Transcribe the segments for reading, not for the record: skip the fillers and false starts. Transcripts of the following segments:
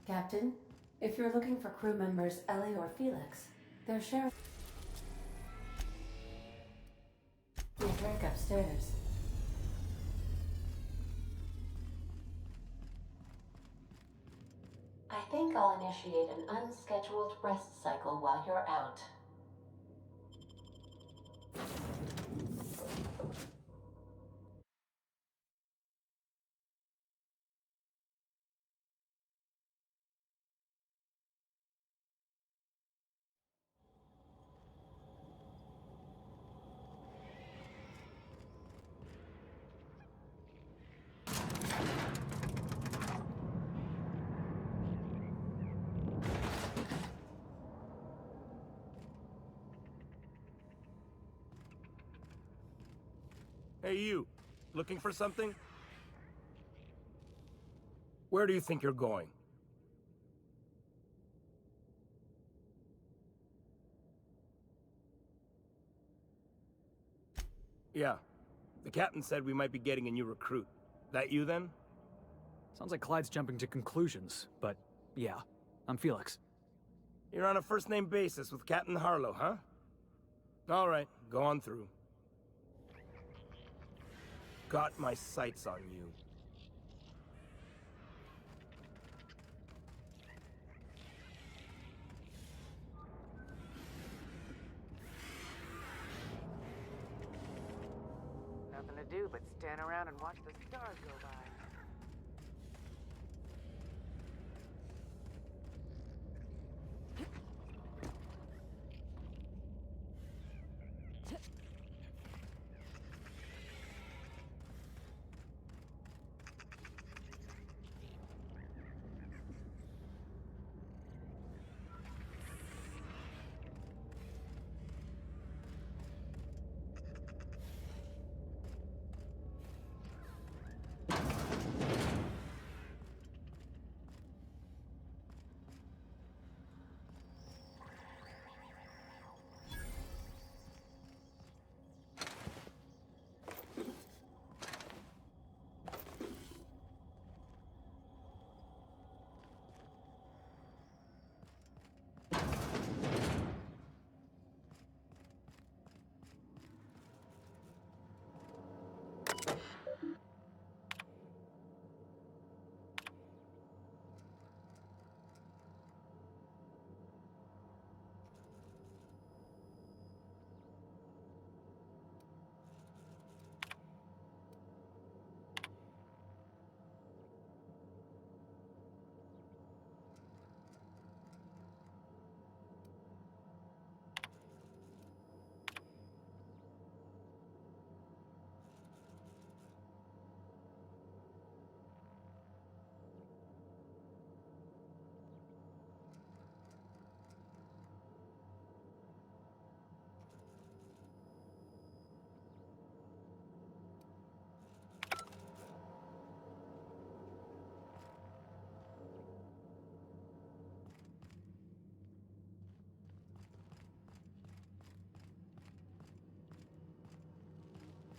Captain, if you're looking for crew members Ellie or Felix, they're sharing the drink upstairs. I think I'll initiate an unscheduled rest cycle while you're out. Hey you, looking for something? Where do you think you're going? Yeah, the captain said we might be getting a new recruit. That you then? Sounds like Clyde's jumping to conclusions, but yeah, I'm Felix. You're on a first-name basis with Captain Harlow, huh? All right, go on through. Got my sights on you. Nothing to do but stand around and watch the stars go by.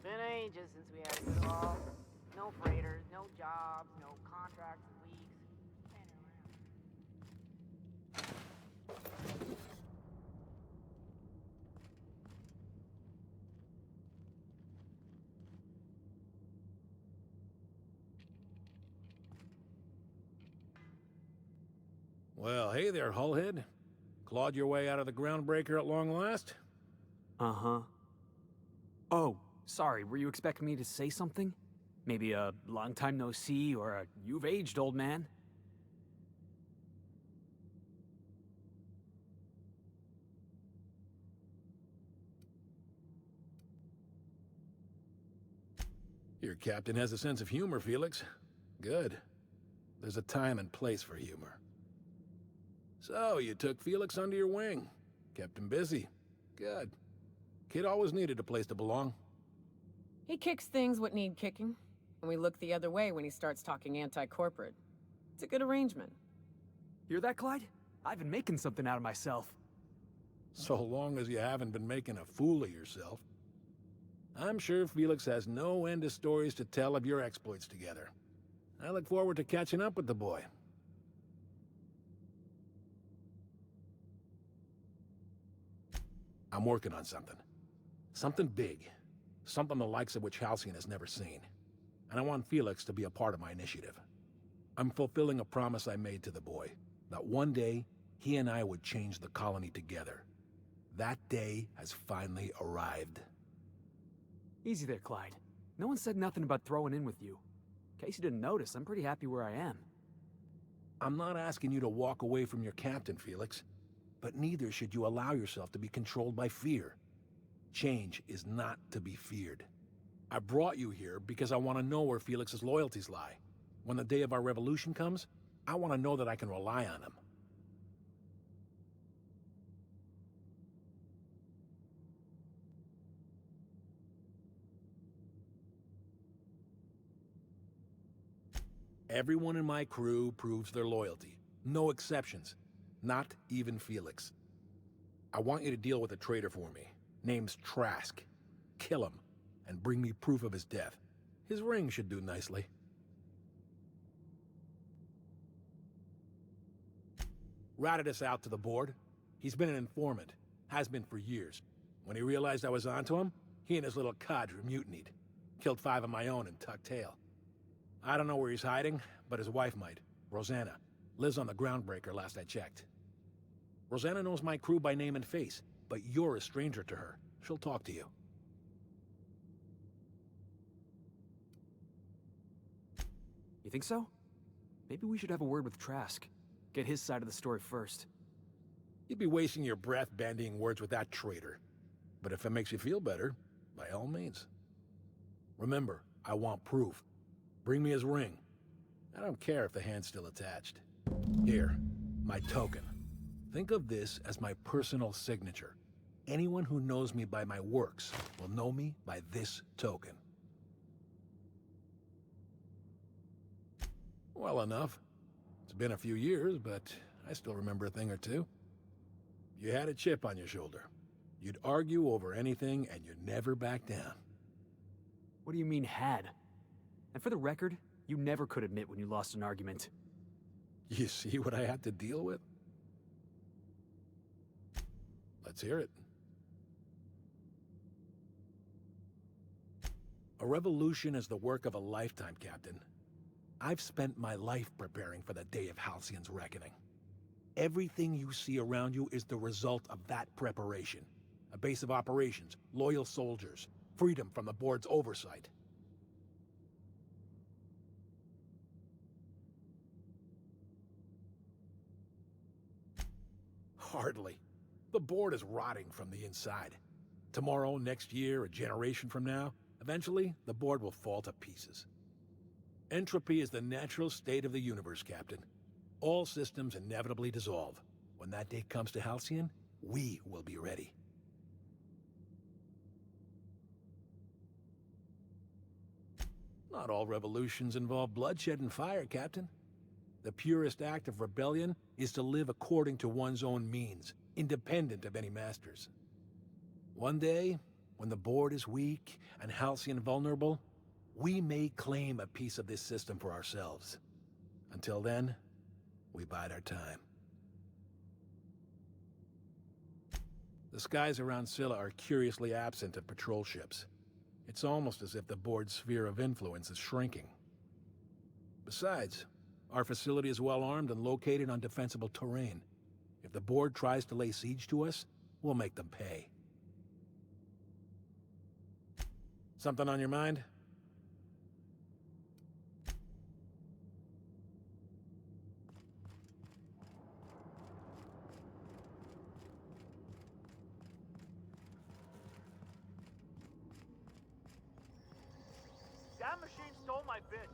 Been ages since we had a good haul. No freighters, no jobs, no contracts in weeks. Well, hey there, hullhead. Clawed your way out of the Groundbreaker at long last? Uh-huh. Oh, sorry, were you expecting me to say something? Maybe a long time no see, or a you've aged, old man? Your captain has a sense of humor, Felix. Good. There's a time and place for humor. So, you took Felix under your wing. Kept him busy. Good. Kid always needed a place to belong. He kicks things what need kicking, and we look the other way when he starts talking anti-corporate. It's a good arrangement. Hear that, Clyde? I've been making something out of myself. So long as you haven't been making a fool of yourself. I'm sure Felix has no end of stories to tell of your exploits together. I look forward to catching up with the boy. I'm working on something. Something big. Something the likes of which Halcyon has never seen. And I want Felix to be a part of my initiative. I'm fulfilling a promise I made to the boy, that one day, he and I would change the colony together. That day has finally arrived. Easy there, Clyde. No one said nothing about throwing in with you. In case you didn't notice, I'm pretty happy where I am. I'm not asking you to walk away from your captain, Felix. But neither should you allow yourself to be controlled by fear. Change is not to be feared. I brought you here because I want to know where Felix's loyalties lie. When the day of our revolution comes, I want to know that I can rely on him. Everyone in my crew proves their loyalty. No exceptions. Not even Felix. I want you to deal with a traitor for me. Name's Trask. Kill him, and bring me proof of his death. His ring should do nicely. Ratted us out to the board. He's been an informant. Has been for years. When he realized I was onto him, he and his little cadre mutinied. Killed 5 of my own and tucked tail. I don't know where he's hiding, but his wife might. Rosanna. Lives on the Groundbreaker last I checked. Rosanna knows my crew by name and face, but you're a stranger to her. She'll talk to you. You think so? Maybe we should have a word with Trask. Get his side of the story first. You'd be wasting your breath bandying words with that traitor. But if it makes you feel better, by all means. Remember, I want proof. Bring me his ring. I don't care if the hand's still attached. Here, my token. Think of this as my personal signature. Anyone who knows me by my works will know me by this token. Well enough. It's been a few years, but I still remember a thing or two. You had a chip on your shoulder. You'd argue over anything, and you'd never back down. What do you mean, had? And for the record, you never could admit when you lost an argument. You see what I had to deal with? Let's hear it. A revolution is the work of a lifetime, Captain. I've spent my life preparing for the day of Halcyon's reckoning. Everything you see around you is the result of that preparation. A base of operations, loyal soldiers, freedom from the board's oversight. Hardly. The board is rotting from the inside. Tomorrow, next year, a generation from now, eventually, the board will fall to pieces. Entropy is the natural state of the universe, Captain. All systems inevitably dissolve. When that day comes to Halcyon, we will be ready. Not all revolutions involve bloodshed and fire, Captain. The purest act of rebellion is to live according to one's own means, independent of any masters. One day, when the board is weak and Halcyon vulnerable, we may claim a piece of this system for ourselves. Until then, we bide our time. The skies around Scylla are curiously absent of patrol ships. It's almost as if the board's sphere of influence is shrinking. Besides, our facility is well armed and located on defensible terrain. If the board tries to lay siege to us, we'll make them pay. Something on your mind? That machine stole my bits.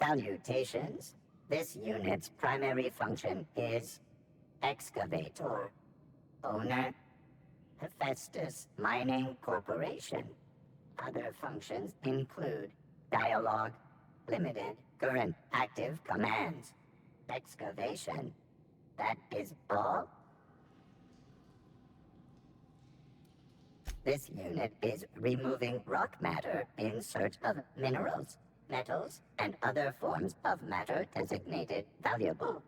Salutations. This unit's primary function is excavator. Owner, Hephaestus Mining Corporation. Other functions include dialogue, limited, current, active commands, excavation. That is all? This unit is removing rock matter in search of minerals, metals, and other forms of matter designated valuable.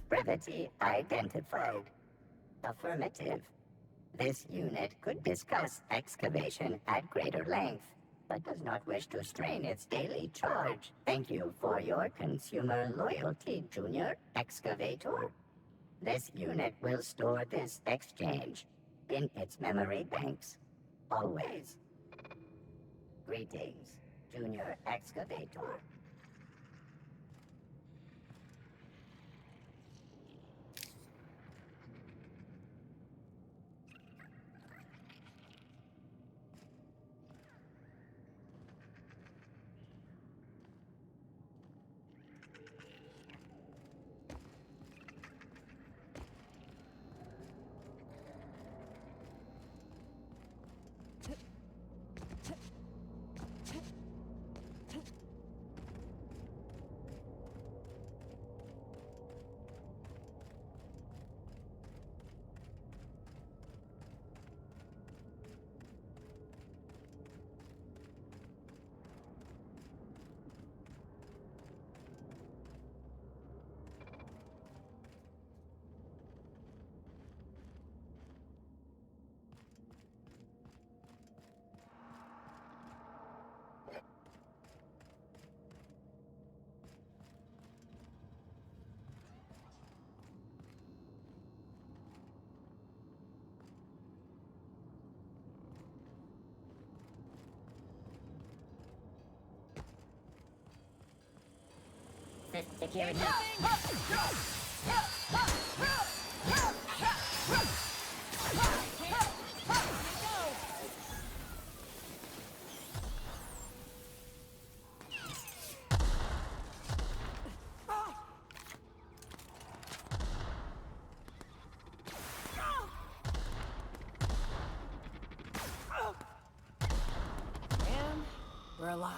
Brevity identified. Affirmative. This unit could discuss excavation at greater length, but does not wish to strain its daily charge. Thank you for your consumer loyalty, Junior Excavator. This unit will store this exchange in its memory banks. Always. Greetings, Junior Excavator. Security. And we're alive.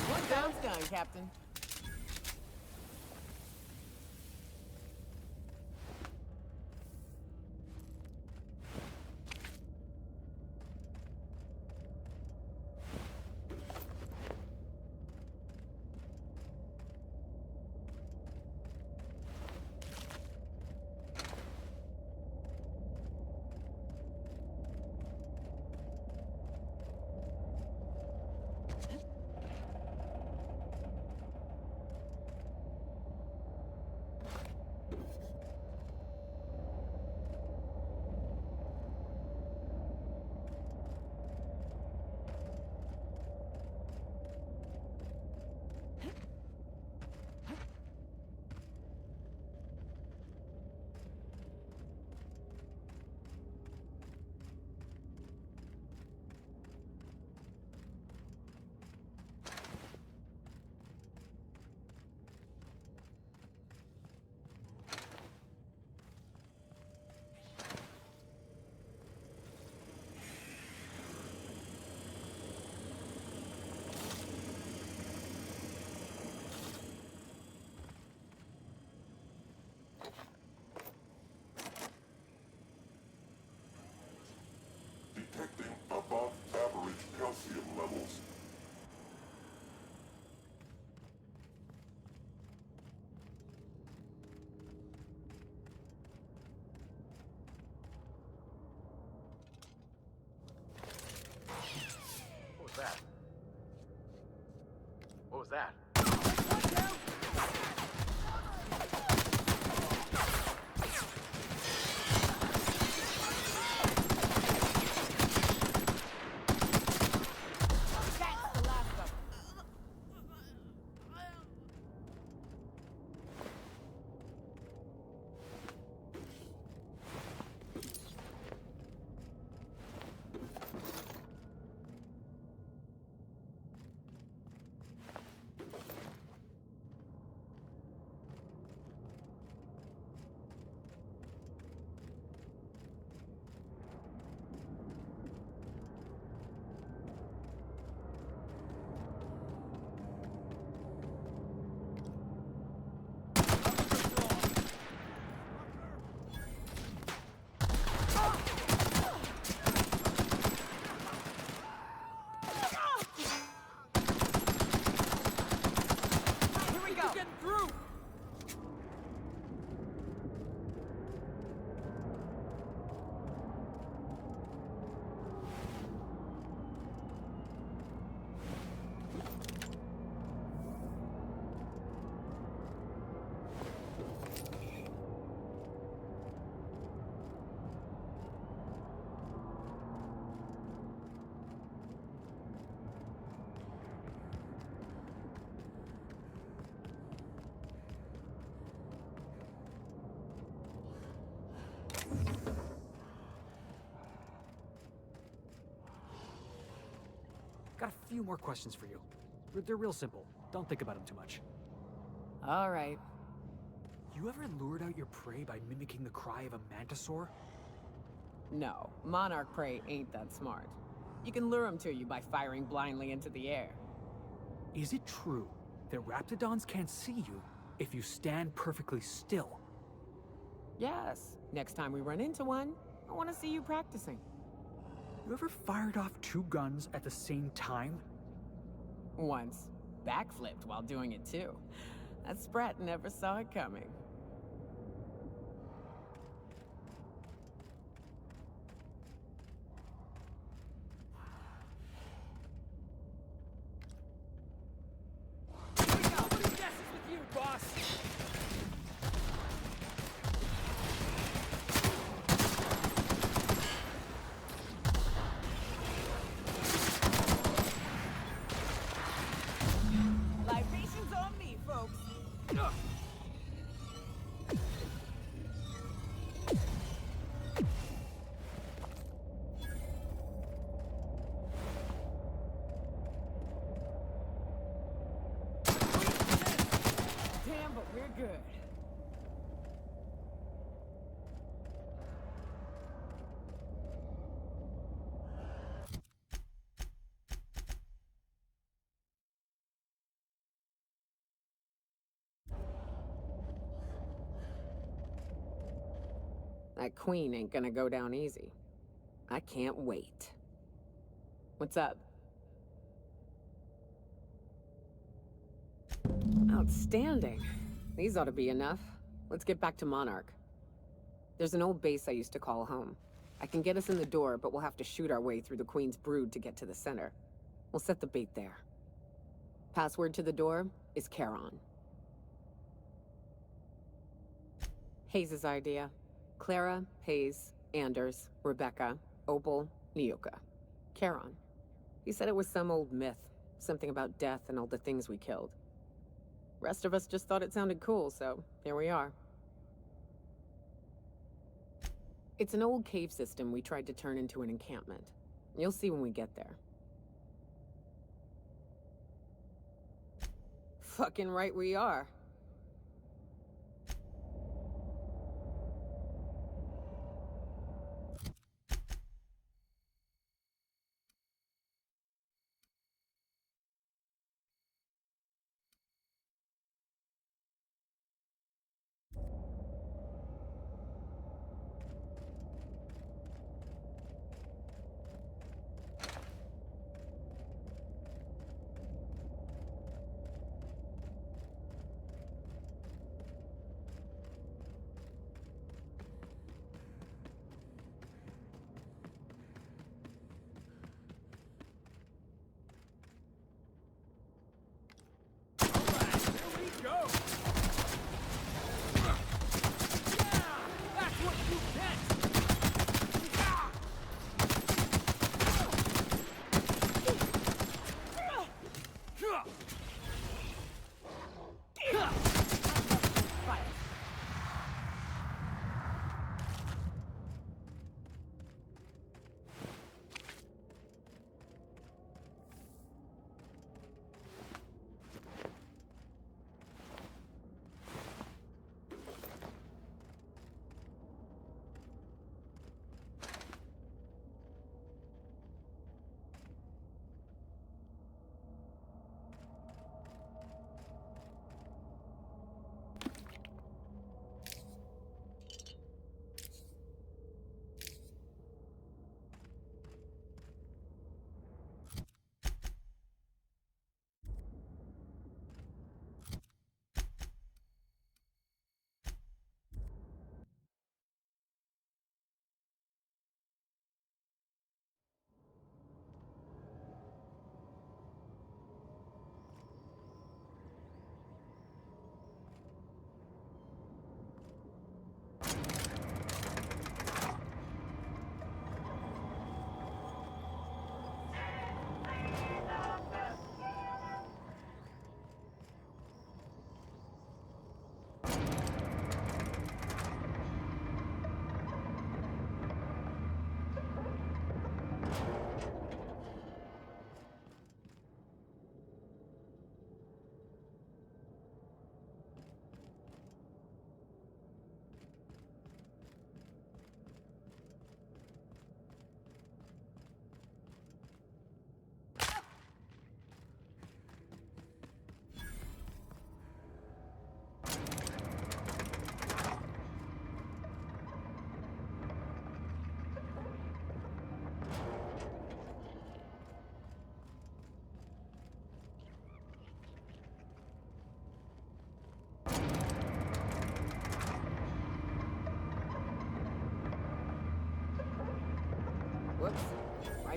One down's done, Captain. few more questions for you. They're real simple. Don't think about them too much. All right. You ever lured out your prey by mimicking the cry of a mantisaur? No, Monarch prey ain't that smart. You can lure them to you by firing blindly into the air. Is it true that raptidons can't see you if you stand perfectly still? Yes. Next time we run into one, I want to see you practicing. You ever fired off 2 guns at the same time? Once. Backflipped while doing it too. That sprat never saw it coming. Libations on me, folks. Damn, but we're good. That queen ain't gonna go down easy. I can't wait. What's up? Outstanding. These ought to be enough. Let's get back to Monarch. There's an old base I used to call home. I can get us in the door, but we'll have to shoot our way through the Queen's brood to get to the center. We'll set the bait there. Password to the door is Charon. Hayes' idea. Clara, Hayes, Anders, Rebecca, Opal, Nyoka. Charon. He said it was some old myth. Something about death and all the things we killed. Rest of us just thought it sounded cool, so here we are. It's an old cave system we tried to turn into an encampment. You'll see when we get there. Fucking right we are.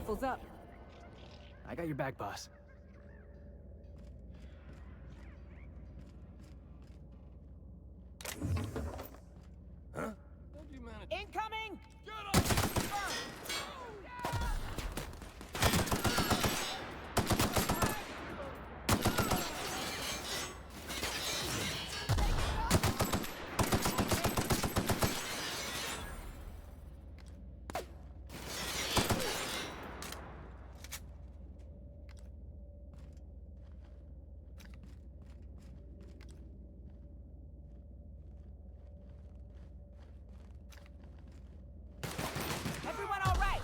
Rifles up. I got your back, boss. Huh? How'd you manage? Incoming! Everyone all right?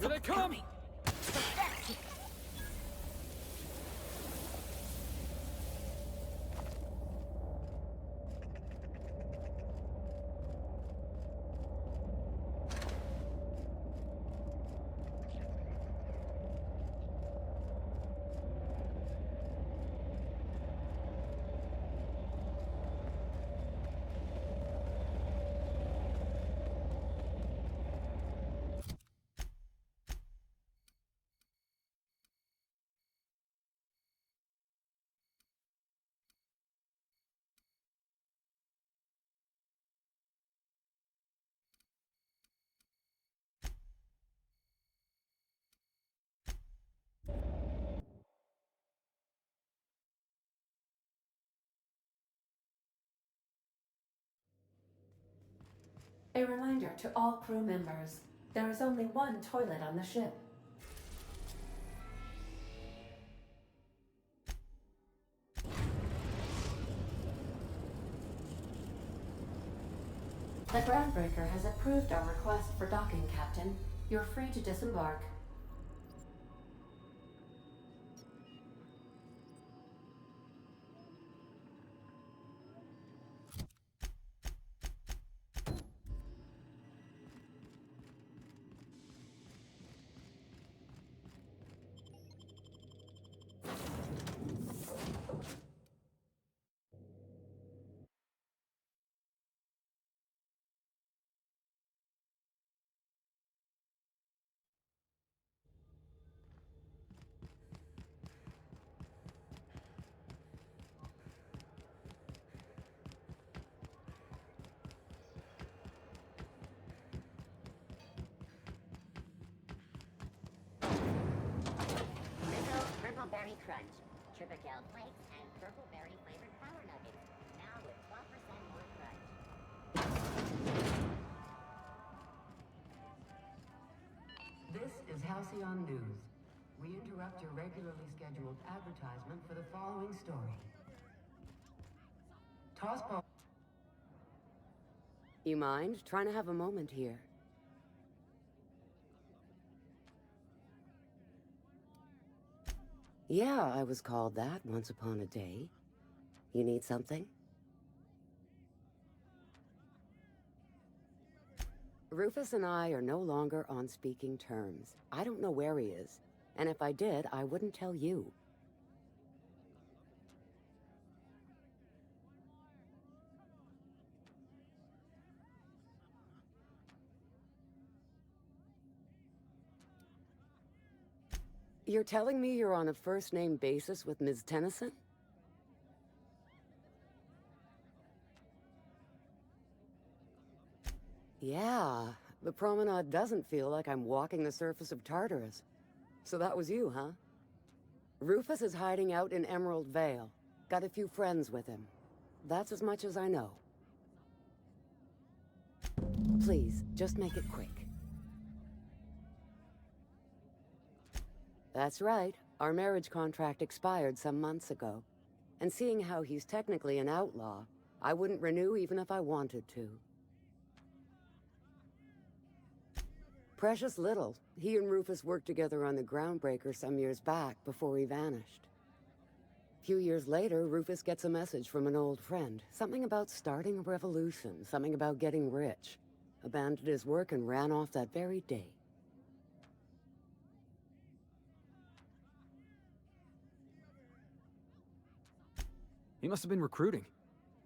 Here they come! A reminder to all crew members, there is only one toilet on the ship. The Groundbreaker has approved our request for docking, Captain. You're free to disembark. Purple berry crunch, triple flakes, and purple berry flavored power nuggets. Now with 12% more crunch. This is Halcyon News. We interrupt your regularly scheduled advertisement for the following story. Tossball. You mind? Trying to have a moment here. Yeah, I was called that once upon a day. You need something? Rufus and I are no longer on speaking terms. I don't know where he is, and if I did, I wouldn't tell you. You're telling me you're on a first-name basis with Ms. Tennyson? Yeah, the promenade doesn't feel like I'm walking the surface of Tartarus. So that was you, huh? Rufus is hiding out in Emerald Vale. Got a few friends with him. That's as much as I know. Please, just make it quick. That's right. Our marriage contract expired some months ago. And seeing how he's technically an outlaw, I wouldn't renew even if I wanted to. Precious little. He and Rufus worked together on the Groundbreaker some years back before he vanished. A few years later, Rufus gets a message from an old friend. Something about starting a revolution, something about getting rich. Abandoned his work and ran off that very day. He must have been recruiting,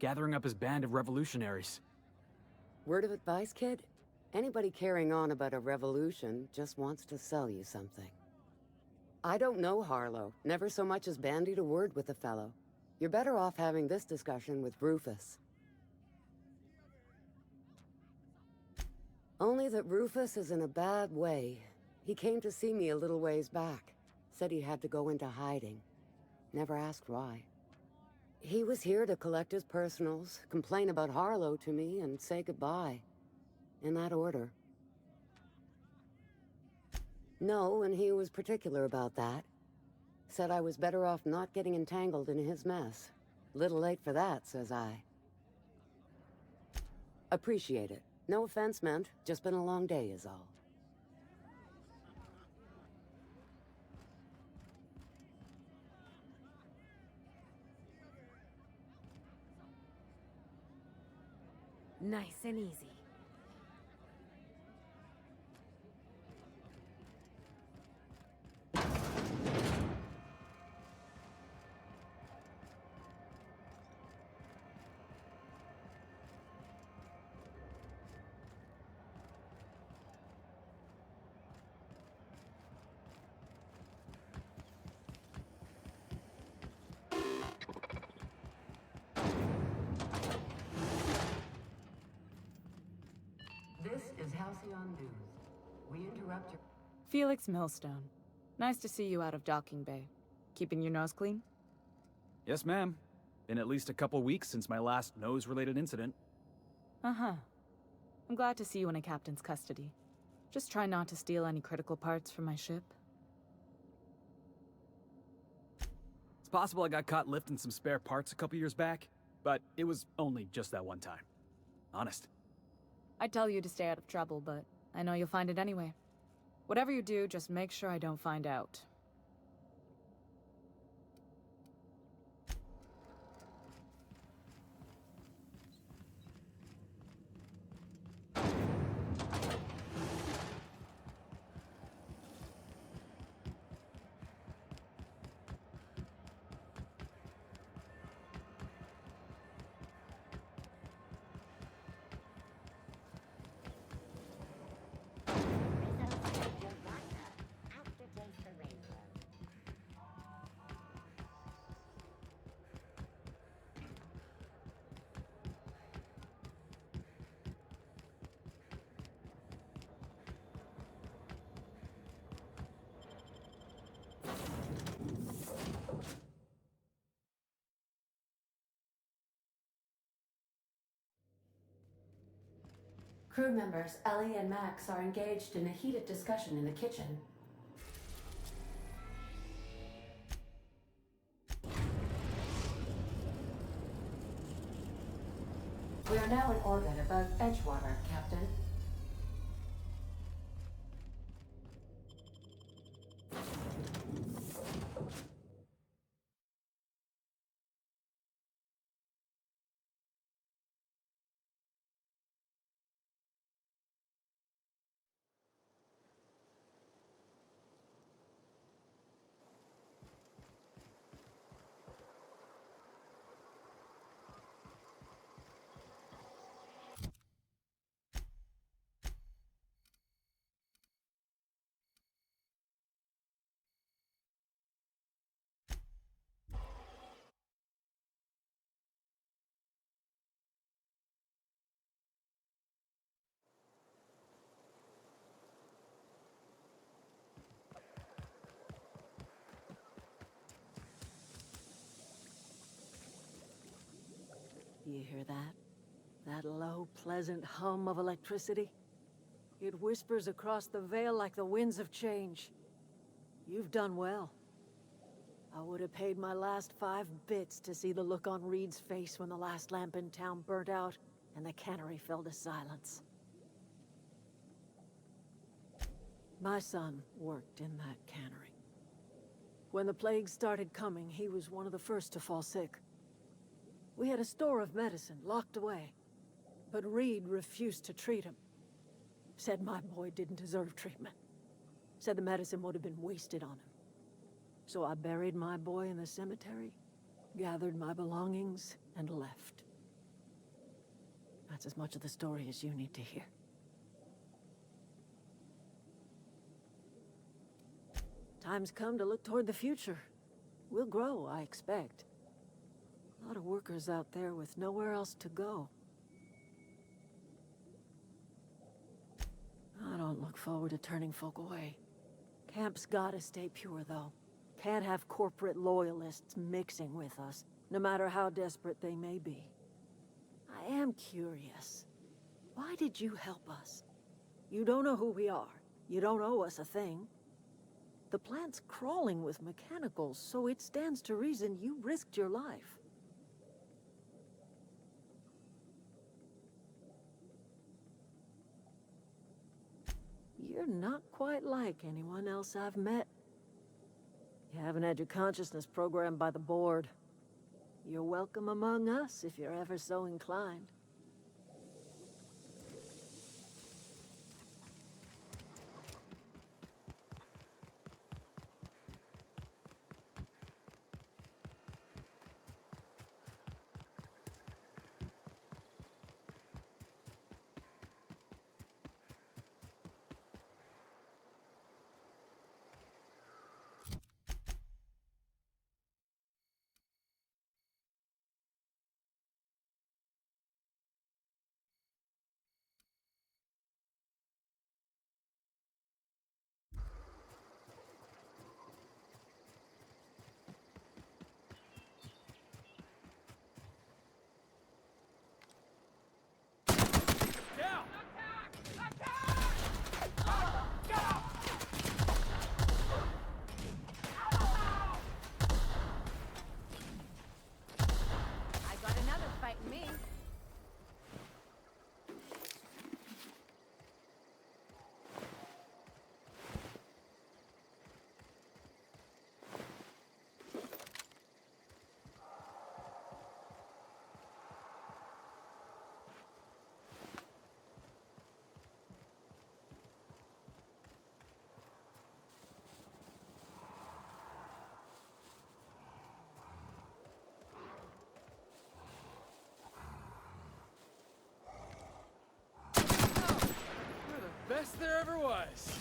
gathering up his band of revolutionaries. Word of advice, kid? Anybody carrying on about a revolution just wants to sell you something. I don't know Harlow. Never so much as bandied a word with the fellow. You're better off having this discussion with Rufus. Only that Rufus is in a bad way. He came to see me a little ways back. Said he had to go into hiding. Never asked why. He was here to collect his personals, complain about Harlow to me, and say goodbye. In that order. No, and he was particular about that. Said I was better off not getting entangled in his mess. Little late for that, says I. Appreciate it. No offense meant, just been a long day is all. Nice and easy. This is Halcyon News. We interrupt your... Felix Millstone. Nice to see you out of docking bay. Keeping your nose clean? Yes, ma'am. Been at least a couple weeks since my last nose-related incident. Uh-huh. I'm glad to see you in a captain's custody. Just try not to steal any critical parts from my ship. It's possible I got caught lifting some spare parts a couple years back, but it was only just that one time. Honest. I'd tell you to stay out of trouble, but I know you'll find it anyway. Whatever you do, just make sure I don't find out. Crew members Ellie and Max are engaged in a heated discussion in the kitchen. We are now in orbit above Edgewater, Captain. You hear that? That low, pleasant hum of electricity? It whispers across the Vale like the winds of change. You've done well. I would have paid my last 5 bits to see the look on Reed's face when the last lamp in town burnt out and the cannery fell to silence. My son worked in that cannery. When the plague started coming, he was one of the first to fall sick. We had a store of medicine locked away, but Reed refused to treat him. Said my boy didn't deserve treatment. Said the medicine would have been wasted on him. So I buried my boy in the cemetery, gathered my belongings, and left. That's as much of the story as you need to hear. Time's come to look toward the future. We'll grow, I expect. A lot of workers out there with nowhere else to go. I don't look forward to turning folk away. Camp's gotta stay pure, though. Can't have corporate loyalists mixing with us, no matter how desperate they may be. I am curious. Why did you help us? You don't know who we are. You don't owe us a thing. The plant's crawling with mechanicals, so it stands to reason you risked your life. You're not quite like anyone else I've met. You haven't had your consciousness programmed by the board. You're welcome among us if you're ever so inclined. Best there ever was.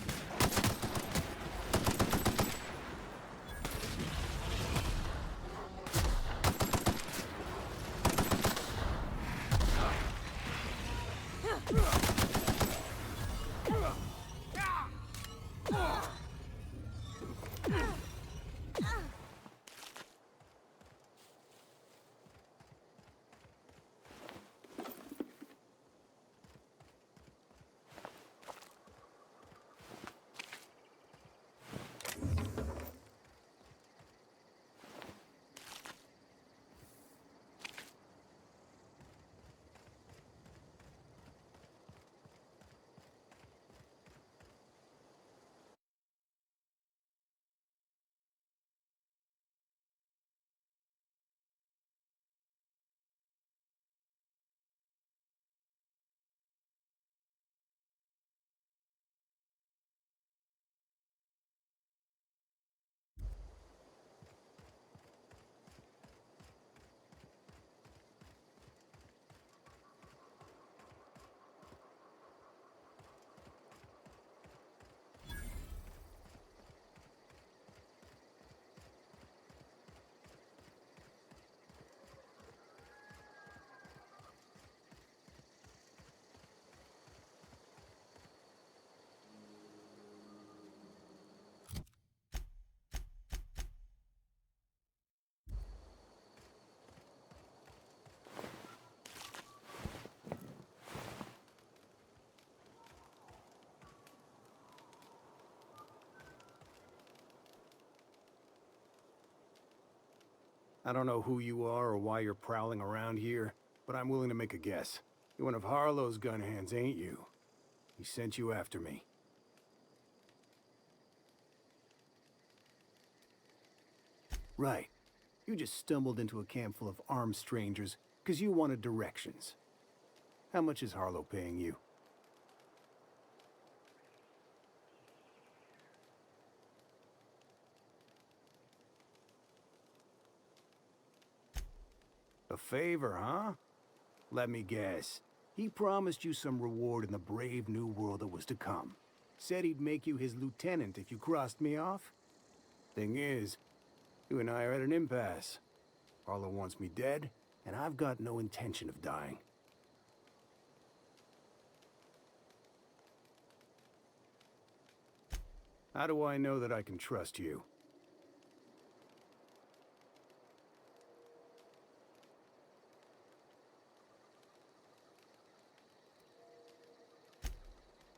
I don't know who you are or why you're prowling around here, but I'm willing to make a guess. You're one of Harlow's gun hands, ain't you? He sent you after me. Right. You just stumbled into a camp full of armed strangers because you wanted directions. How much is Harlow paying you? A favor, huh? Let me guess. He promised you some reward in the brave new world that was to come. Said he'd make you his lieutenant if you crossed me off? Thing is, you and I are at an impasse. Harlow wants me dead, and I've got no intention of dying. How do I know that I can trust you?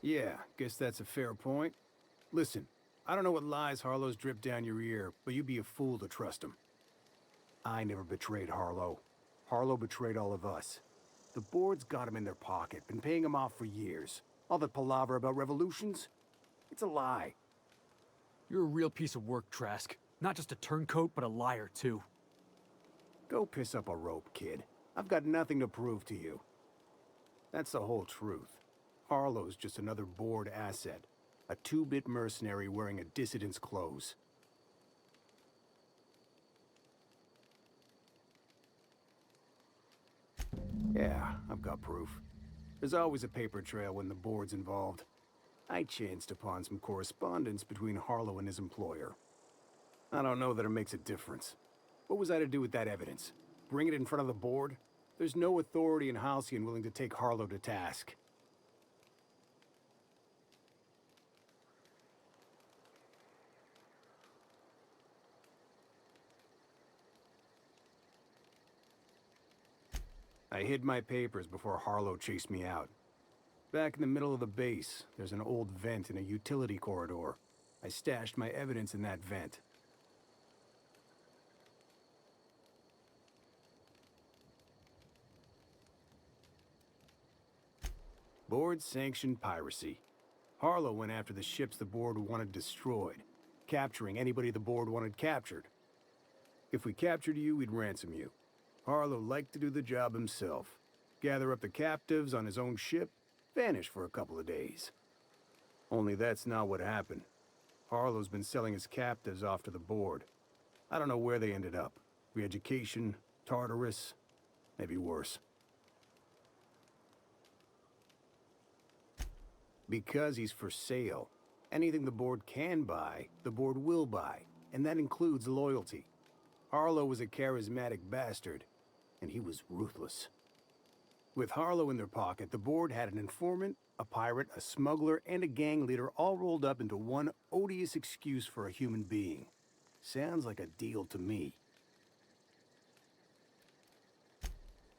Yeah, guess that's a fair point. Listen, I don't know what lies Harlow's dripped down your ear, but you'd be a fool to trust him. I never betrayed Harlow. Harlow betrayed all of us. The board's got him in their pocket, been paying him off for years. All that palaver about revolutions? It's a lie. You're a real piece of work, Trask. Not just a turncoat, but a liar, too. Go piss up a rope, kid. I've got nothing to prove to you. That's the whole truth. Harlow's just another board asset. A two-bit mercenary wearing a dissident's clothes. Yeah, I've got proof. There's always a paper trail when the board's involved. I chanced upon some correspondence between Harlow and his employer. I don't know that it makes a difference. What was I to do with that evidence? Bring it in front of the board? There's no authority in Halcyon willing to take Harlow to task. I hid my papers before Harlow chased me out. Back in the middle of the base, there's an old vent in a utility corridor. I stashed my evidence in that vent. Board-sanctioned piracy. Harlow went after the ships the board wanted destroyed, capturing anybody the board wanted captured. If we captured you, we'd ransom you. Harlow liked to do the job himself. Gather up the captives on his own ship, vanish for a couple of days. Only that's not what happened. Harlow's been selling his captives off to the board. I don't know where they ended up. Re-education, Tartarus, maybe worse. Because he's for sale. Anything the board can buy, the board will buy, and that includes loyalty. Harlow was a charismatic bastard, and he was ruthless. With Harlow in their pocket, the board had an informant, a pirate, a smuggler, and a gang leader all rolled up into one odious excuse for a human being. Sounds like a deal to me.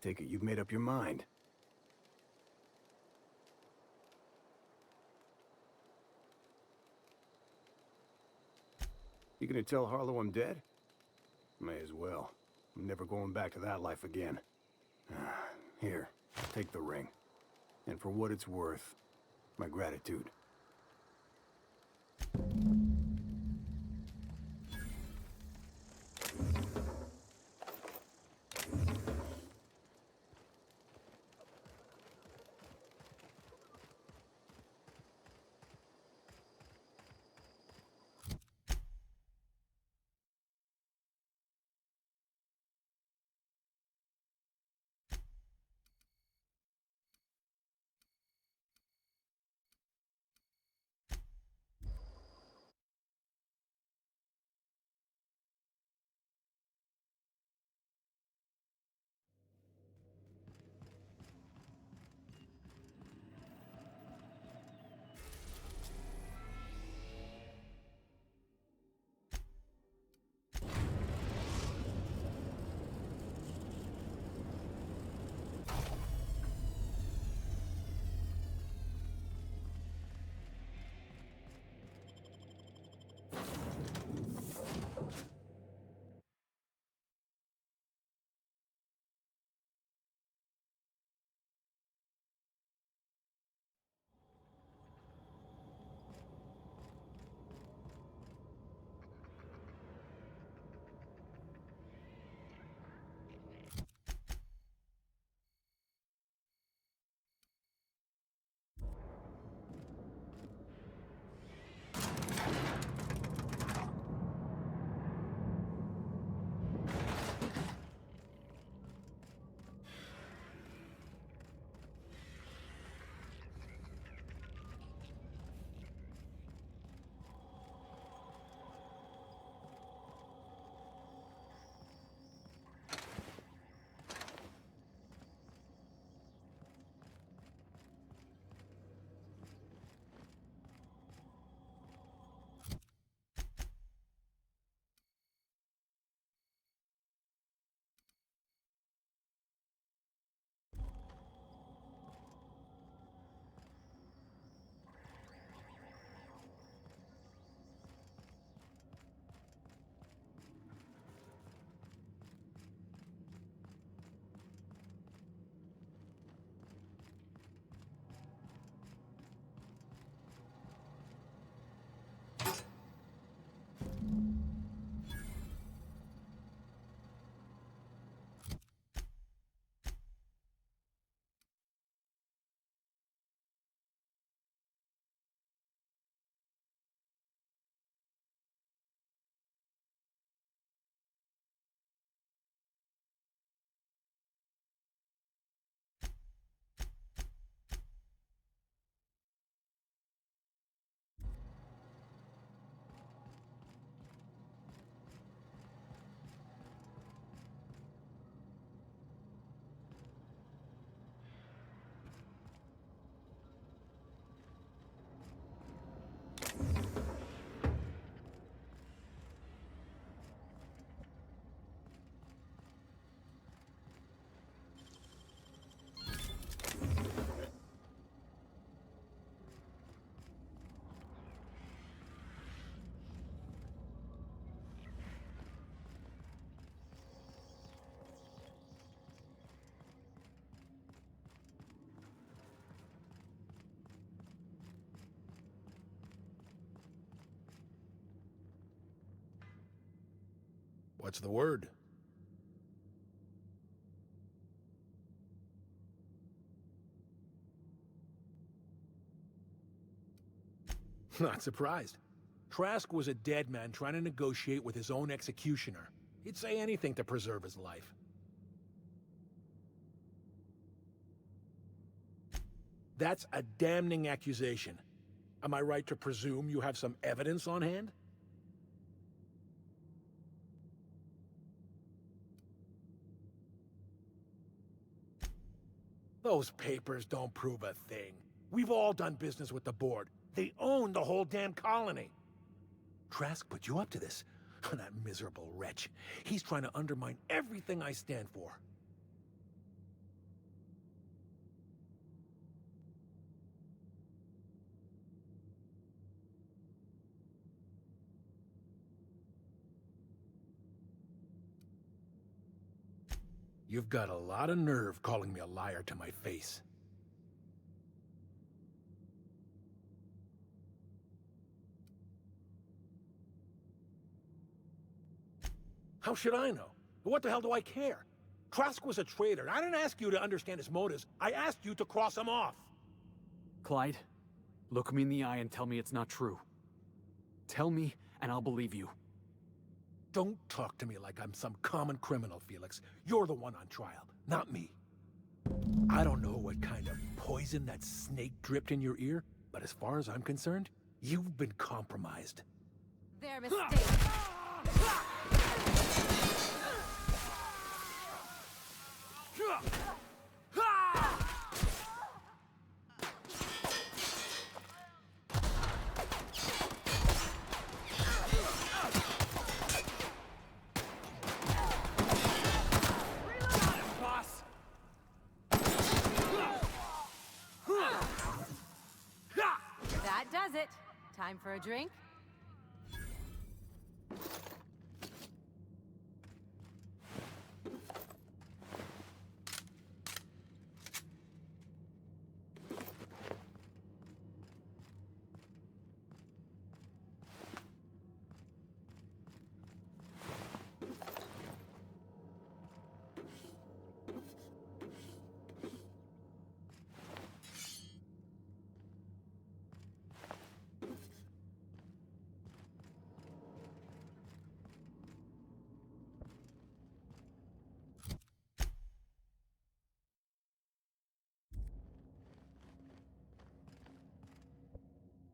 Take it you've made up your mind. You gonna tell Harlow I'm dead? May as well. I'm never going back to that life again. Here, take the ring. And for what it's worth, my gratitude. What's the word? Not surprised. Trask was a dead man trying to negotiate with his own executioner. He'd say anything to preserve his life. That's a damning accusation. Am I right to presume you have some evidence on hand? Those papers don't prove a thing. We've all done business with the board. They own the whole damn colony. Trask put you up to this. That miserable wretch. He's trying to undermine everything I stand for. You've got a lot of nerve calling me a liar to my face. How should I know? What the hell do I care? Trask was a traitor. I didn't ask you to understand his motives. I asked you to cross him off. Clyde, look me in the eye and tell me it's not true. Tell me, and I'll believe you. Don't talk to me like I'm some common criminal, Felix. You're the one on trial, not me. I don't know what kind of poison that snake dripped in your ear, but as far as I'm concerned, you've been compromised. Their mistake. That does it. Time for a drink?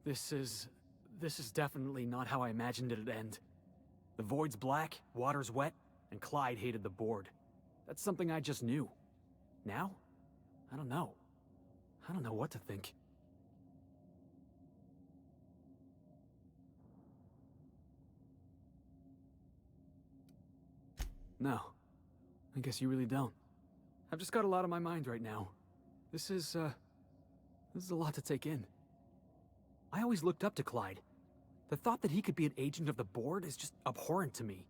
This is definitely not how I imagined it'd end. The void's black, water's wet, and Clyde hated the board. That's something I just knew. Now? I don't know. I don't know what to think. No. I guess you really don't. I've just got a lot on my mind right now. This is a lot to take in. I always looked up to Clyde. The thought that he could be an agent of the board is just abhorrent to me.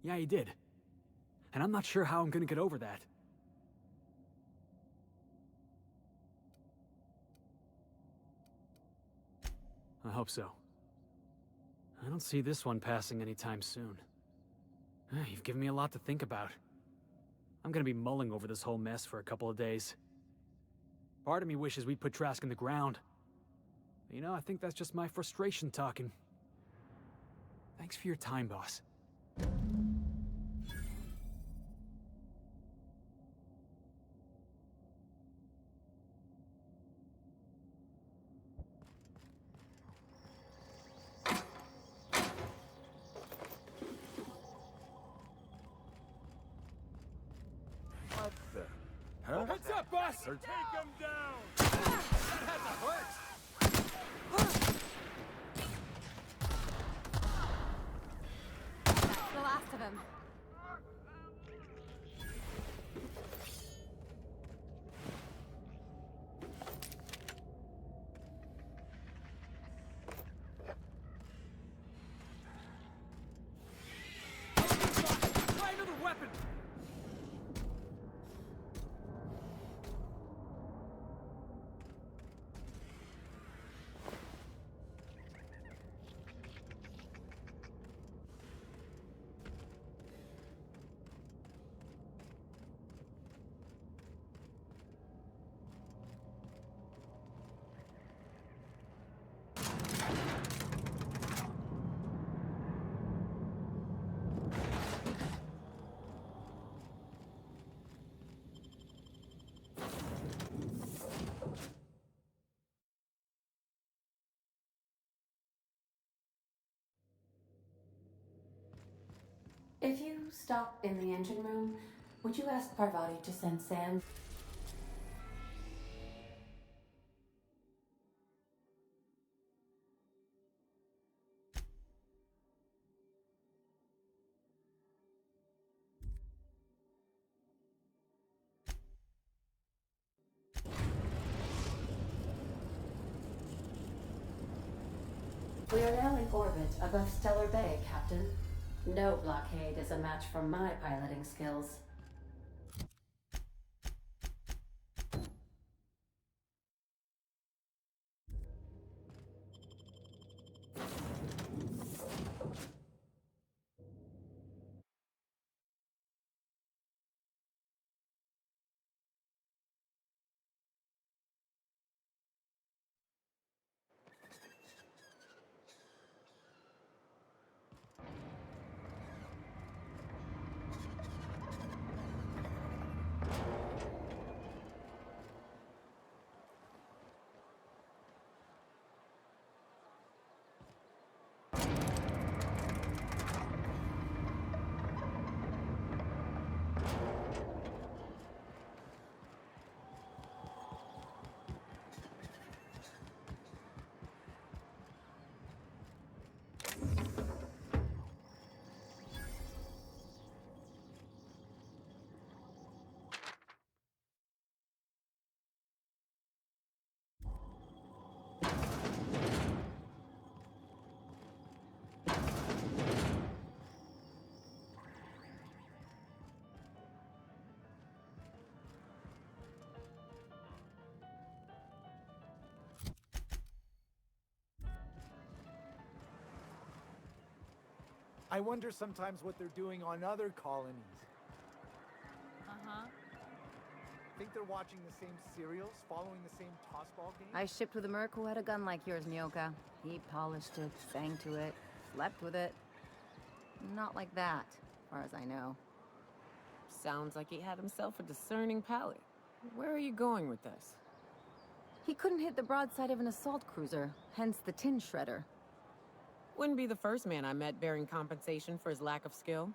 Yeah, he did. And I'm not sure how I'm gonna get over that. I hope so. I don't see this one passing anytime soon. You've given me a lot to think about. I'm gonna be mulling over this whole mess for a couple of days. Part of me wishes we'd put Trask in the ground. But, you know, I think that's just my frustration talking. Thanks for your time, boss. Huh? What's up, boss? Take him down! That had to hurt. The last of him. Try another weapon! If you stop in the engine room, would you ask Parvati to send Sam? We are now in orbit above Stellar Bay, Captain. No blockade is a match for my piloting skills. I wonder sometimes what they're doing on other colonies. Uh-huh. Think they're watching the same serials, following the same tossball game? I shipped with a merc who had a gun like yours, Nyoka. He polished it, sang to it, slept with it. Not like that, as far as I know. Sounds like he had himself a discerning palate. Where are you going with this? He couldn't hit the broadside of an assault cruiser, hence the tin shredder. Wouldn't be the first man I met bearing compensation for his lack of skill.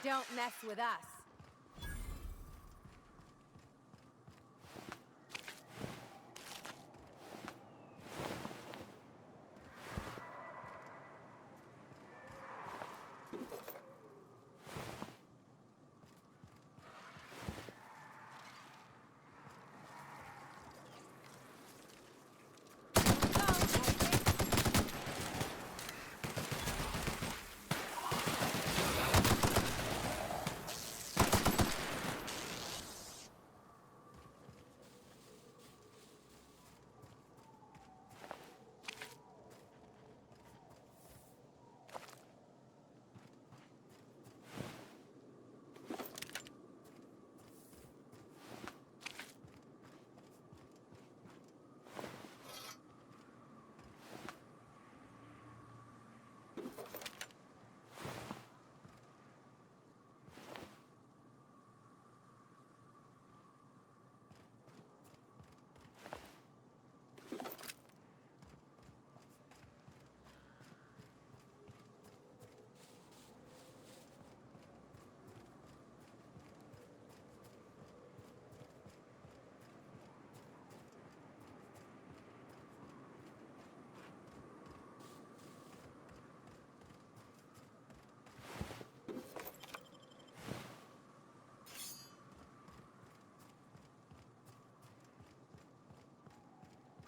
Don't mess with us.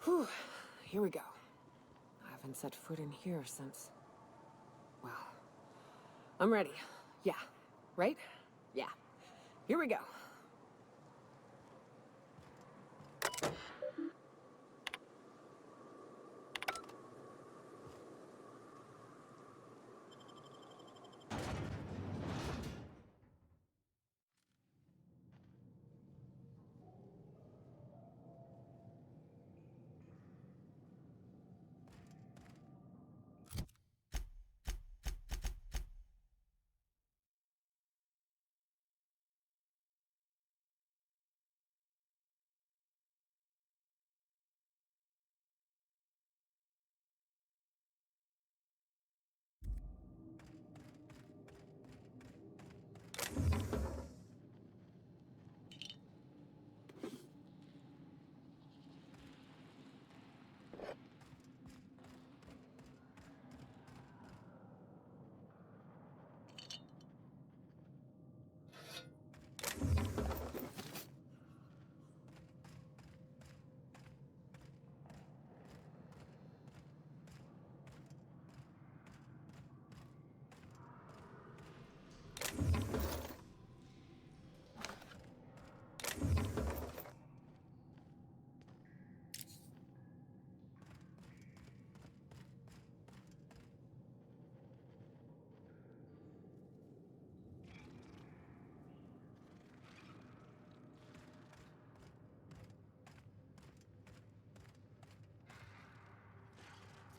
Whew, here we go. haven't set foot in here since... Well... I'm ready. Yeah. Right? Yeah. Here we go.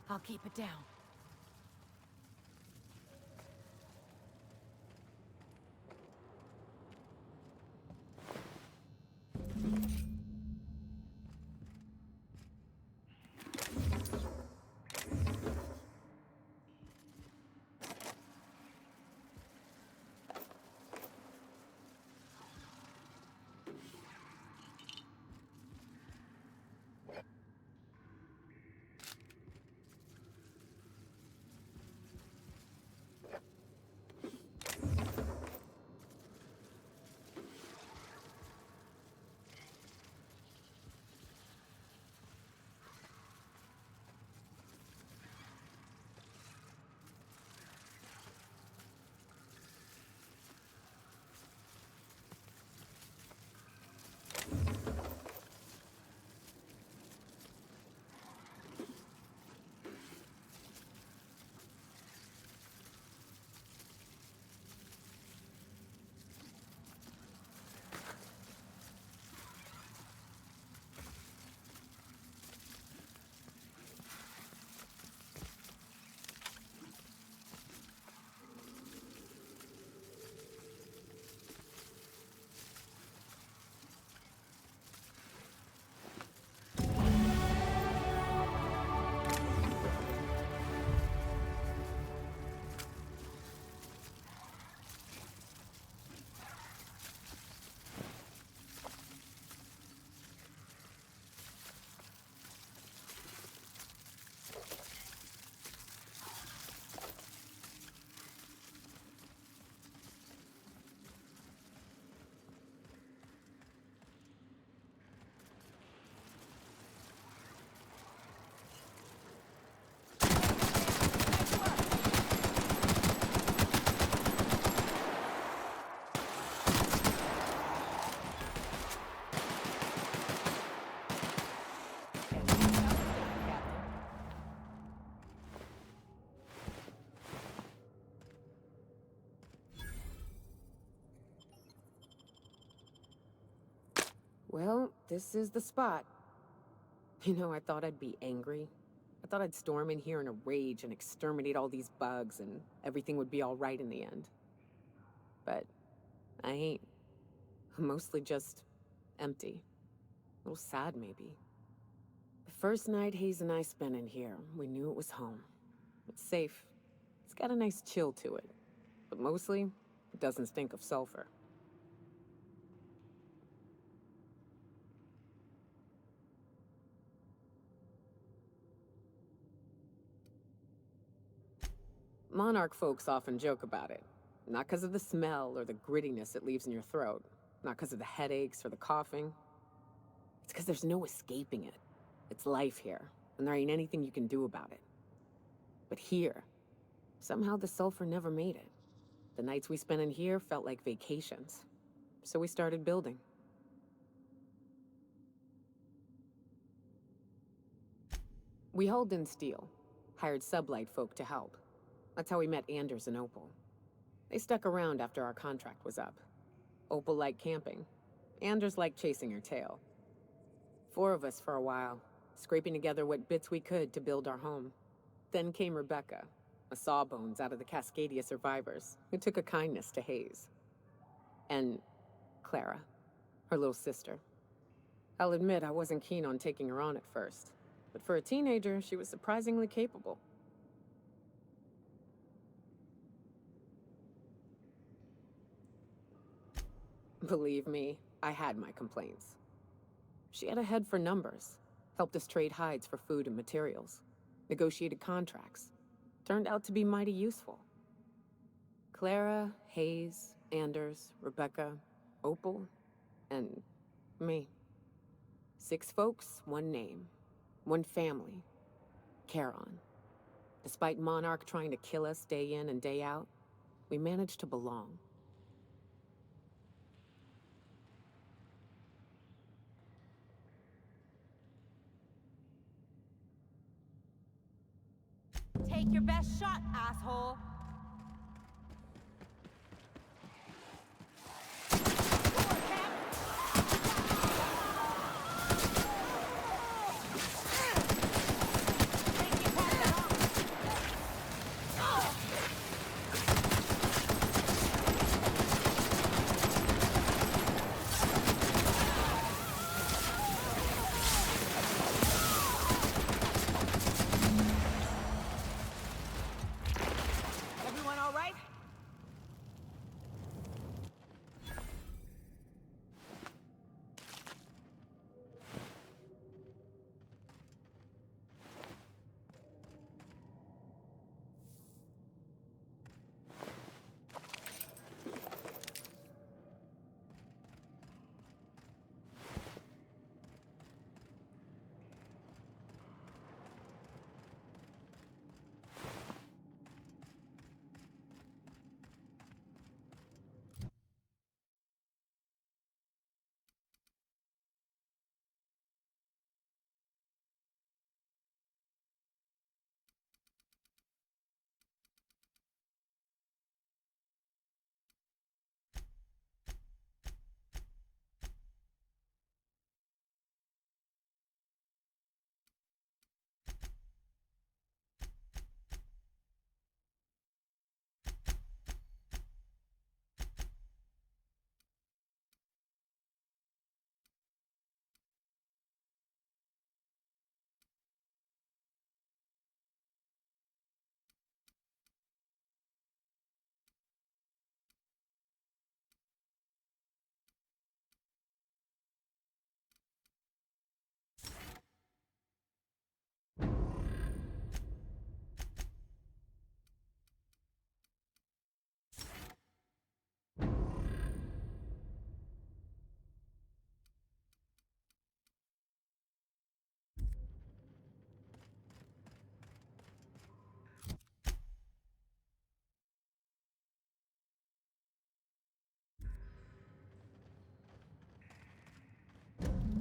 I'll keep it down. Well, this is the spot. You know, I thought I'd be angry. I thought I'd storm in here in a rage and exterminate all these bugs and everything would be all right in the end. But I ain't. I'm mostly just empty. A little sad, maybe. The first night Hayes and I spent in here, we knew it was home. It's safe. It's got a nice chill to it. But mostly, it doesn't stink of sulfur. Monarch folks often joke about it. Not because of the smell or the grittiness it leaves in your throat. Not because of the headaches or the coughing. It's because there's no escaping it. It's life here, and there ain't anything you can do about it. But here, somehow the sulfur never made it. The nights we spent in here felt like vacations. So we started building. We hauled in steel, hired sublight folk to help. That's how we met Anders and Opal. They stuck around after our contract was up. Opal liked camping. Anders liked chasing her tail. 4 of us for a while, scraping together what bits we could to build our home. Then came Rebecca, a sawbones out of the Cascadia survivors, who took a kindness to Hayes. And Clara, her little sister. I'll admit I wasn't keen on taking her on at first, but for a teenager, she was surprisingly capable. Believe me, I had my complaints. She had a head for numbers, helped us trade hides for food and materials, negotiated contracts. Turned out to be mighty useful. Clara, Hayes, Anders, Rebecca, Opal, and me. 6 folks, 1 name, 1 family. Charon. Despite Monarch trying to kill us day in and day out, we managed to belong. Take your best shot, asshole! Everyone all right?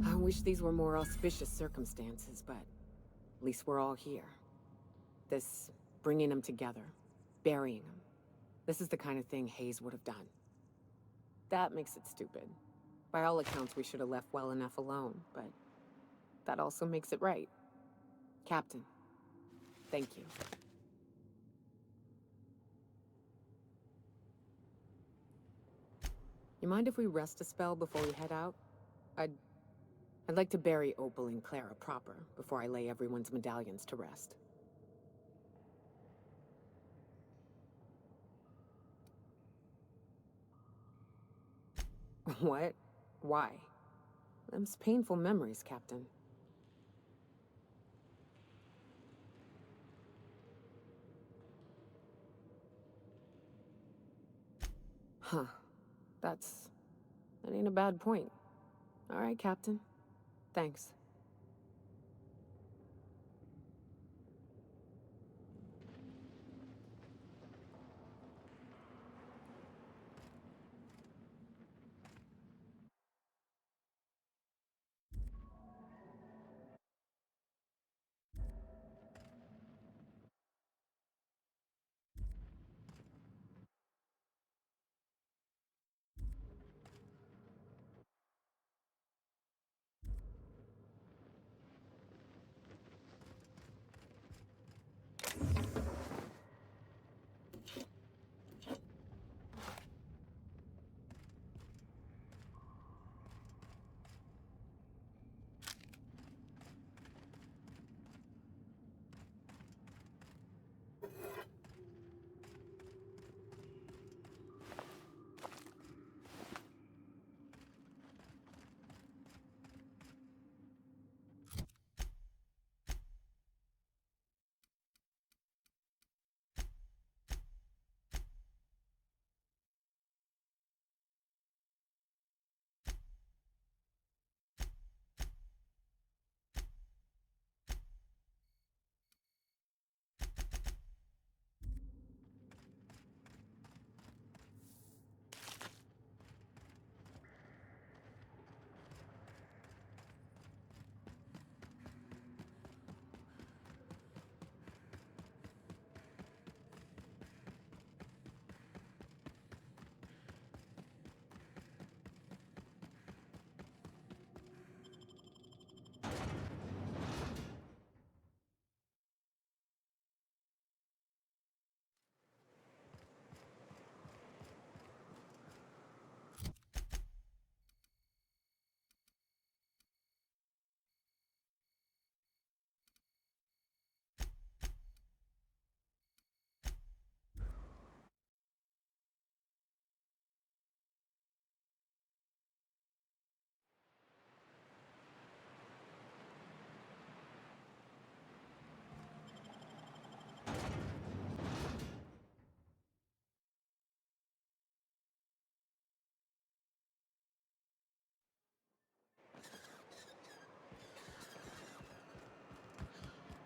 I wish these were more auspicious circumstances, but at least we're all here. This bringing them together, burying them. This is the kind of thing Hayes would have done. That makes it stupid. By all accounts, we should have left well enough alone, but that also makes it right. Captain, thank you. You mind if we rest a spell before we head out? I'd like to bury Opal and Clara proper before I lay everyone's medallions to rest. What? Why? Them's painful memories, Captain. Huh. That ain't a bad point. All right, Captain. Thanks.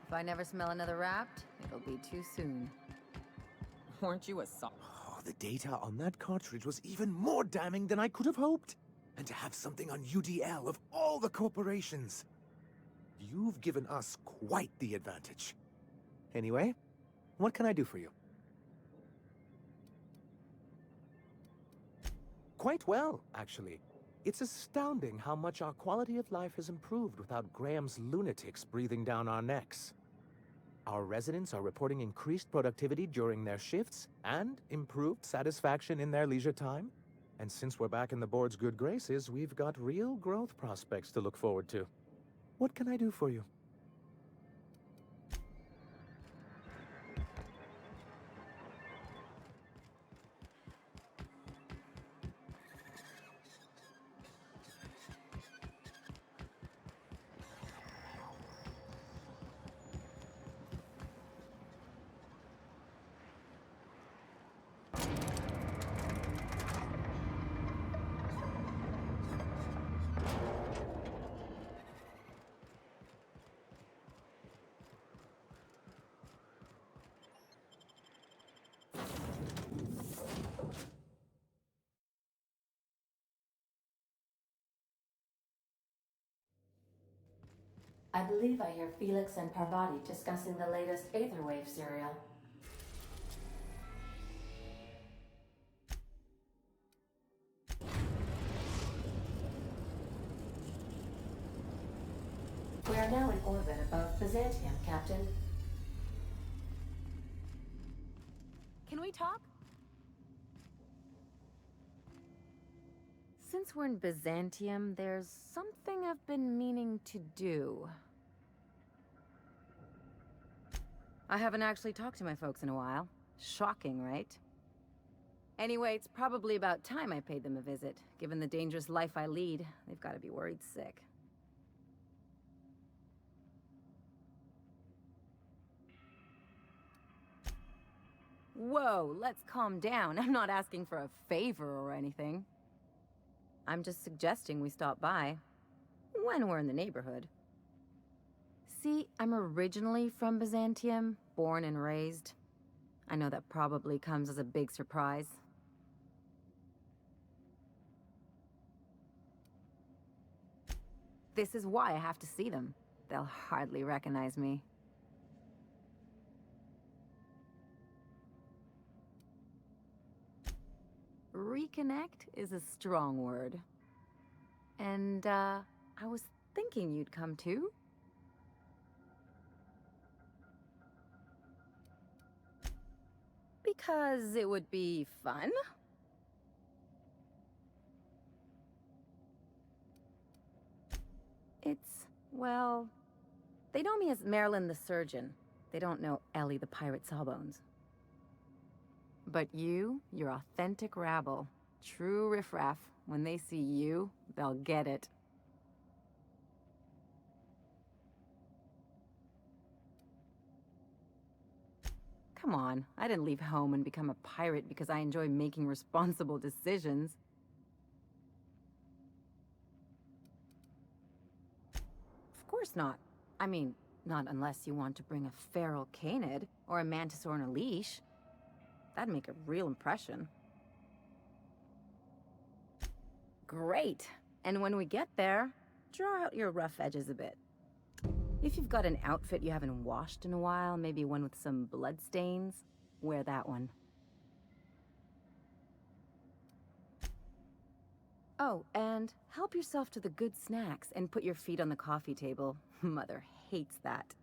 If I never smell another raft, it'll be too soon. Weren't you a soft? Oh, the data on that cartridge was even more damning than I could have hoped. And to have something on UDL of all the corporations. You've given us quite the advantage. Anyway, what can I do for you? Quite well, actually. It's astounding how much our quality of life has improved without Graham's lunatics breathing down our necks. Our residents are reporting increased productivity during their shifts and improved satisfaction in their leisure time. And since we're back in the board's good graces, we've got real growth prospects to look forward to. What can I do for you? I believe I hear Felix and Parvati discussing the latest Aetherwave serial. We are now in orbit above Byzantium, Captain. Can we talk? Since we're in Byzantium, there's something I've been meaning to do. I haven't actually talked to my folks in a while. Shocking, right? Anyway, it's probably about time I paid them a visit. Given the dangerous life I lead, they've got to be worried sick. Whoa, let's calm down. I'm not asking for a favor or anything. I'm just suggesting we stop by when we're in the neighborhood. See, I'm originally from Byzantium, born and raised. I know that probably comes as a big surprise. This is why I have to see them. They'll hardly recognize me. Reconnect is a strong word. And, I was thinking you'd come too. Because it would be fun? It's, well, they know me as Marilyn the Surgeon. They don't know Ellie the Pirate Sawbones. But you're authentic rabble. True riffraff. When they see you, they'll get it. Come on, I didn't leave home and become a pirate because I enjoy making responsible decisions. Of course not. I mean, not unless you want to bring a feral canid or a mantis on a leash. That'd make a real impression. Great. And when we get there, draw out your rough edges a bit. If you've got an outfit you haven't washed in a while, maybe one with some bloodstains, wear that one. Oh, and help yourself to the good snacks and put your feet on the coffee table. Mother hates that.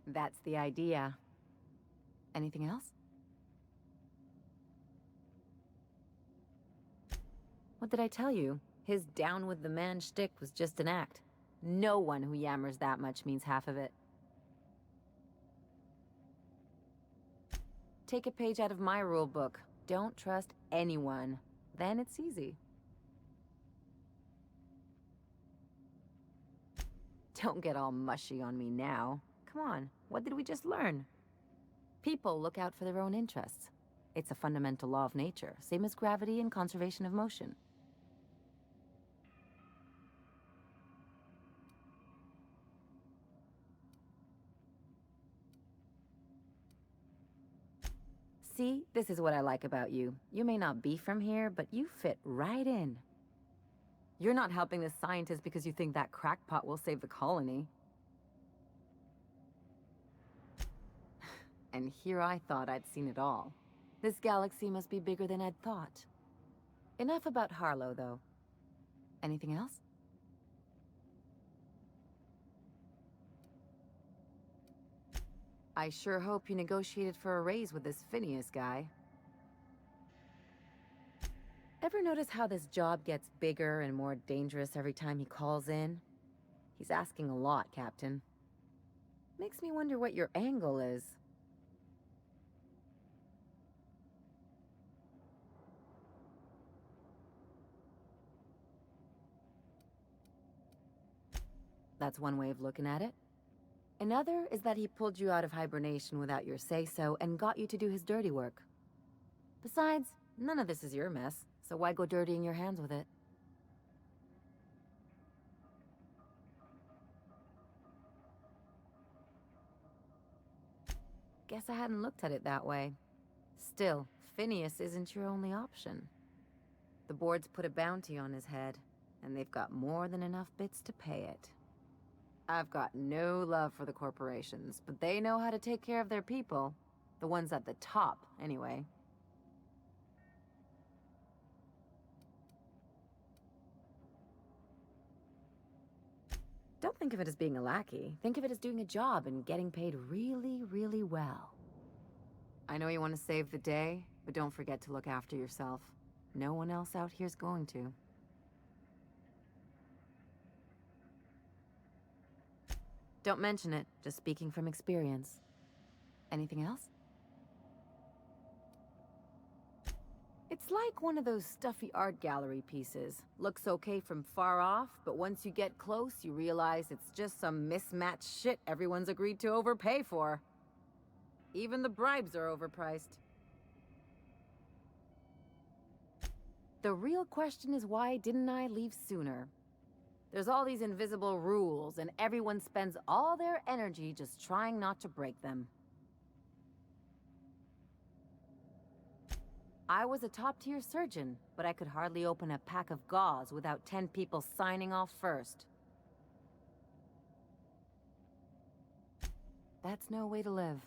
That's the idea. Anything else? What did I tell you? His down with the man shtick was just an act. No one who yammers that much means half of it. Take a page out of my rule book. Don't trust anyone. Then it's easy. Don't get all mushy on me now. Come on, what did we just learn? People look out for their own interests. It's a fundamental law of nature, same as gravity and conservation of motion. See, this is what I like about you. You may not be from here, but you fit right in. You're not helping this scientist because you think that crackpot will save the colony. And here I thought I'd seen it all. This galaxy must be bigger than I'd thought. Enough about Harlow, though. Anything else? I sure hope you negotiated for a raise with this Phineas guy. Ever notice how this job gets bigger and more dangerous every time he calls in? He's asking a lot, Captain. Makes me wonder what your angle is. That's one way of looking at it. Another is that he pulled you out of hibernation without your say-so and got you to do his dirty work. Besides, none of this is your mess, so why go dirtying your hands with it? Guess I hadn't looked at it that way. Still, Phineas isn't your only option. The board's put a bounty on his head, and they've got more than enough bits to pay it. I've got no love for the corporations, but they know how to take care of their people. The ones at the top, anyway. Don't think of it as being a lackey. Think of it as doing a job and getting paid really, really well. I know you want to save the day, but don't forget to look after yourself. No one else out here's going to. Don't mention it, just speaking from experience. Anything else? It's like one of those stuffy art gallery pieces. Looks okay from far off, but once you get close, you realize it's just some mismatched shit everyone's agreed to overpay for. Even the bribes are overpriced. The real question is, why didn't I leave sooner? There's all these invisible rules, and everyone spends all their energy just trying not to break them. I was a top-tier surgeon, but I could hardly open a pack of gauze without 10 people signing off first. That's no way to live.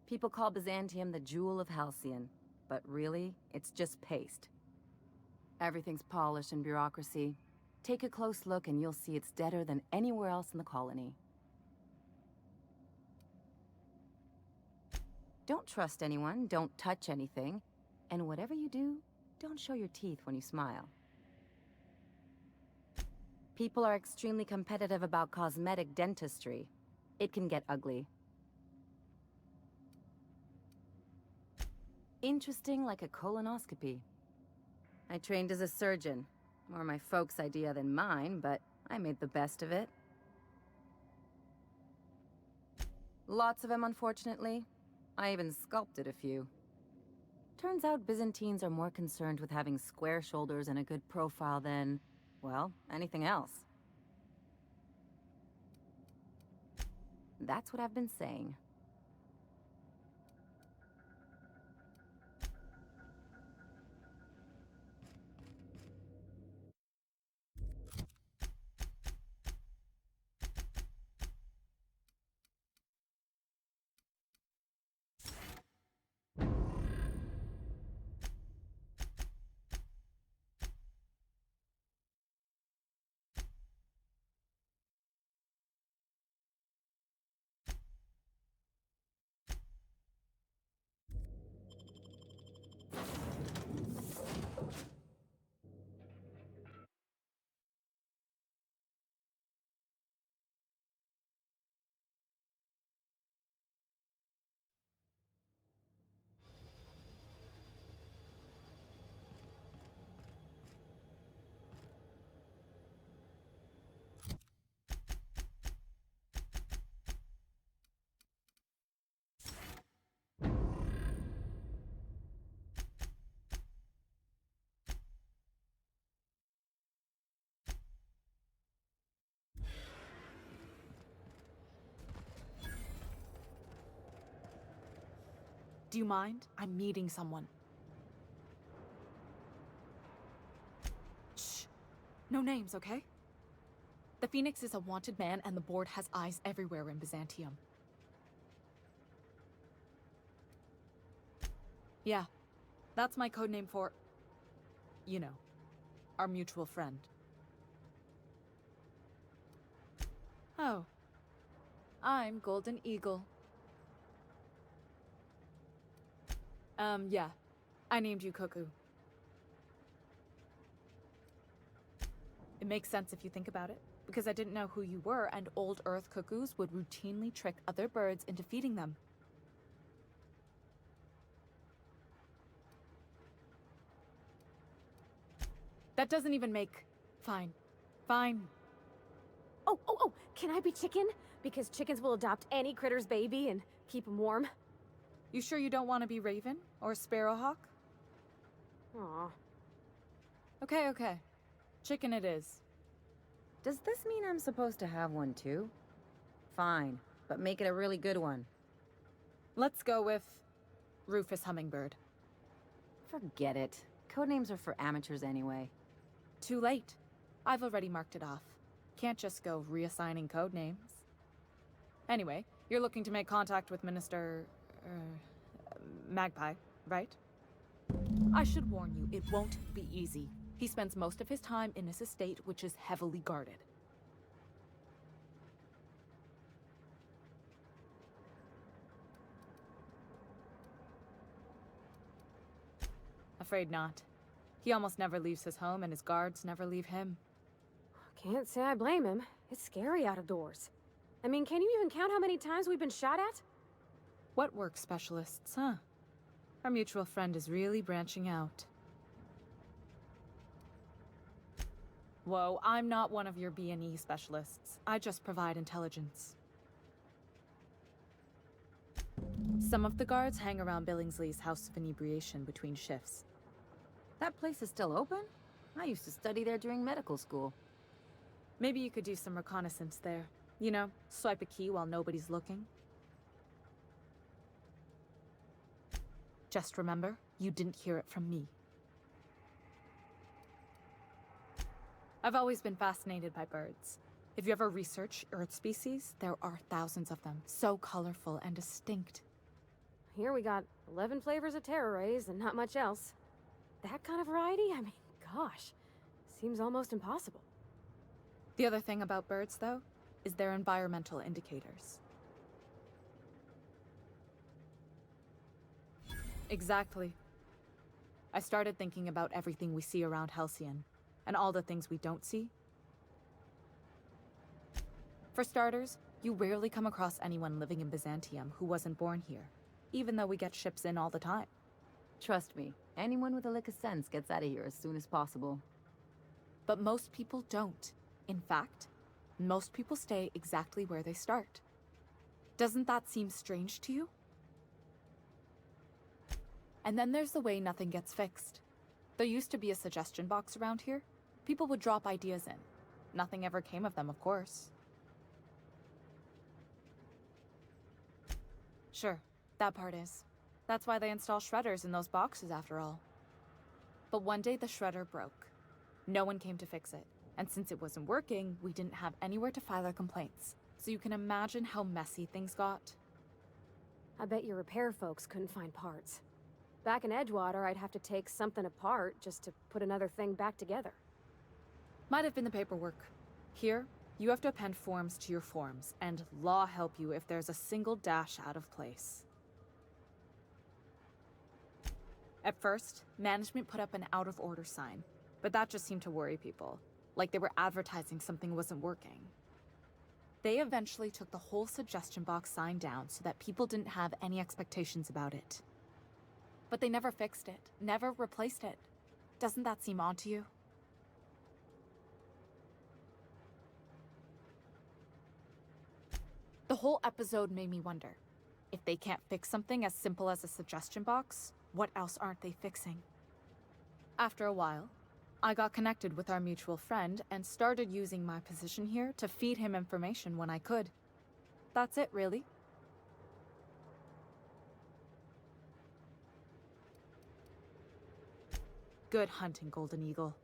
People call Byzantium the jewel of Halcyon, but really, it's just paste. Everything's polished and bureaucracy. Take a close look and you'll see it's deader than anywhere else in the colony. Don't trust anyone, don't touch anything, and whatever you do, don't show your teeth when you smile. People are extremely competitive about cosmetic dentistry. It can get ugly. Interesting like a colonoscopy. I trained as a surgeon. More my folks' idea than mine, but I made the best of it. Lots of them, unfortunately. I even sculpted a few. Turns out Byzantines are more concerned with having square shoulders and a good profile than, well, anything else. That's what I've been saying. Do you mind? I'm meeting someone. Shh. No names, okay? The Phoenix is a wanted man, and the board has eyes everywhere in Byzantium. Yeah, that's my codename for... you know, our mutual friend. Oh. I'm Golden Eagle. Yeah. I named you Cuckoo. It makes sense if you think about it, because I didn't know who you were, and old Earth cuckoos would routinely trick other birds into feeding them. That doesn't even make... Fine. Fine. Oh, can I be chicken? Because chickens will adopt any critter's baby and keep them warm. You sure you don't want to be Raven? Or Sparrowhawk? Aw. Okay. Chicken it is. Does this mean I'm supposed to have one too? Fine, but make it a really good one. Let's go with... Rufus Hummingbird. Forget it. Codenames are for amateurs anyway. Too late. I've already marked it off. Can't just go reassigning codenames. Anyway, you're looking to make contact with Minister... Magpie, right? I should warn you, it won't be easy. He spends most of his time in his estate, which is heavily guarded. Afraid not. He almost never leaves his home, and his guards never leave him. Can't say I blame him. It's scary out of doors. I mean, can you even count how many times we've been shot at? What work specialists, huh? Our mutual friend is really branching out. Whoa, I'm not one of your B&E specialists. I just provide intelligence. Some of the guards hang around Billingsley's House of Inebriation between shifts. That place is still open? I used to study there during medical school. Maybe you could do some reconnaissance there. You know, swipe a key while nobody's looking. Just remember, you didn't hear it from me. I've always been fascinated by birds. If you ever research Earth species, there are thousands of them, so colorful and distinct. Here we got 11 flavors of terror rays and not much else. That kind of variety? I mean, gosh, seems almost impossible. The other thing about birds, though, is their environmental indicators. Exactly. I started thinking about everything we see around Halcyon, and all the things we don't see. For starters, you rarely come across anyone living in Byzantium who wasn't born here, even though we get ships in all the time. Trust me, anyone with a lick of sense gets out of here as soon as possible. But most people don't. In fact, most people stay exactly where they start. Doesn't that seem strange to you? And then there's the way nothing gets fixed. There used to be a suggestion box around here. People would drop ideas in. Nothing ever came of them, of course. Sure, that part is. That's why they install shredders in those boxes, after all. But one day the shredder broke. No one came to fix it. And since it wasn't working, we didn't have anywhere to file our complaints. So you can imagine how messy things got. I bet your repair folks couldn't find parts. Back in Edgewater, I'd have to take something apart just to put another thing back together. Might have been the paperwork. Here, you have to append forms to your forms, and law help you if there's a single dash out of place. At first, management put up an out-of-order sign, but that just seemed to worry people, like they were advertising something wasn't working. They eventually took the whole suggestion box sign down so that people didn't have any expectations about it. But they never fixed it, never replaced it. Doesn't that seem odd to you? The whole episode made me wonder, if they can't fix something as simple as a suggestion box, what else aren't they fixing? After a while, I got connected with our mutual friend and started using my position here to feed him information when I could. That's it, really. Good hunting, Golden Eagle.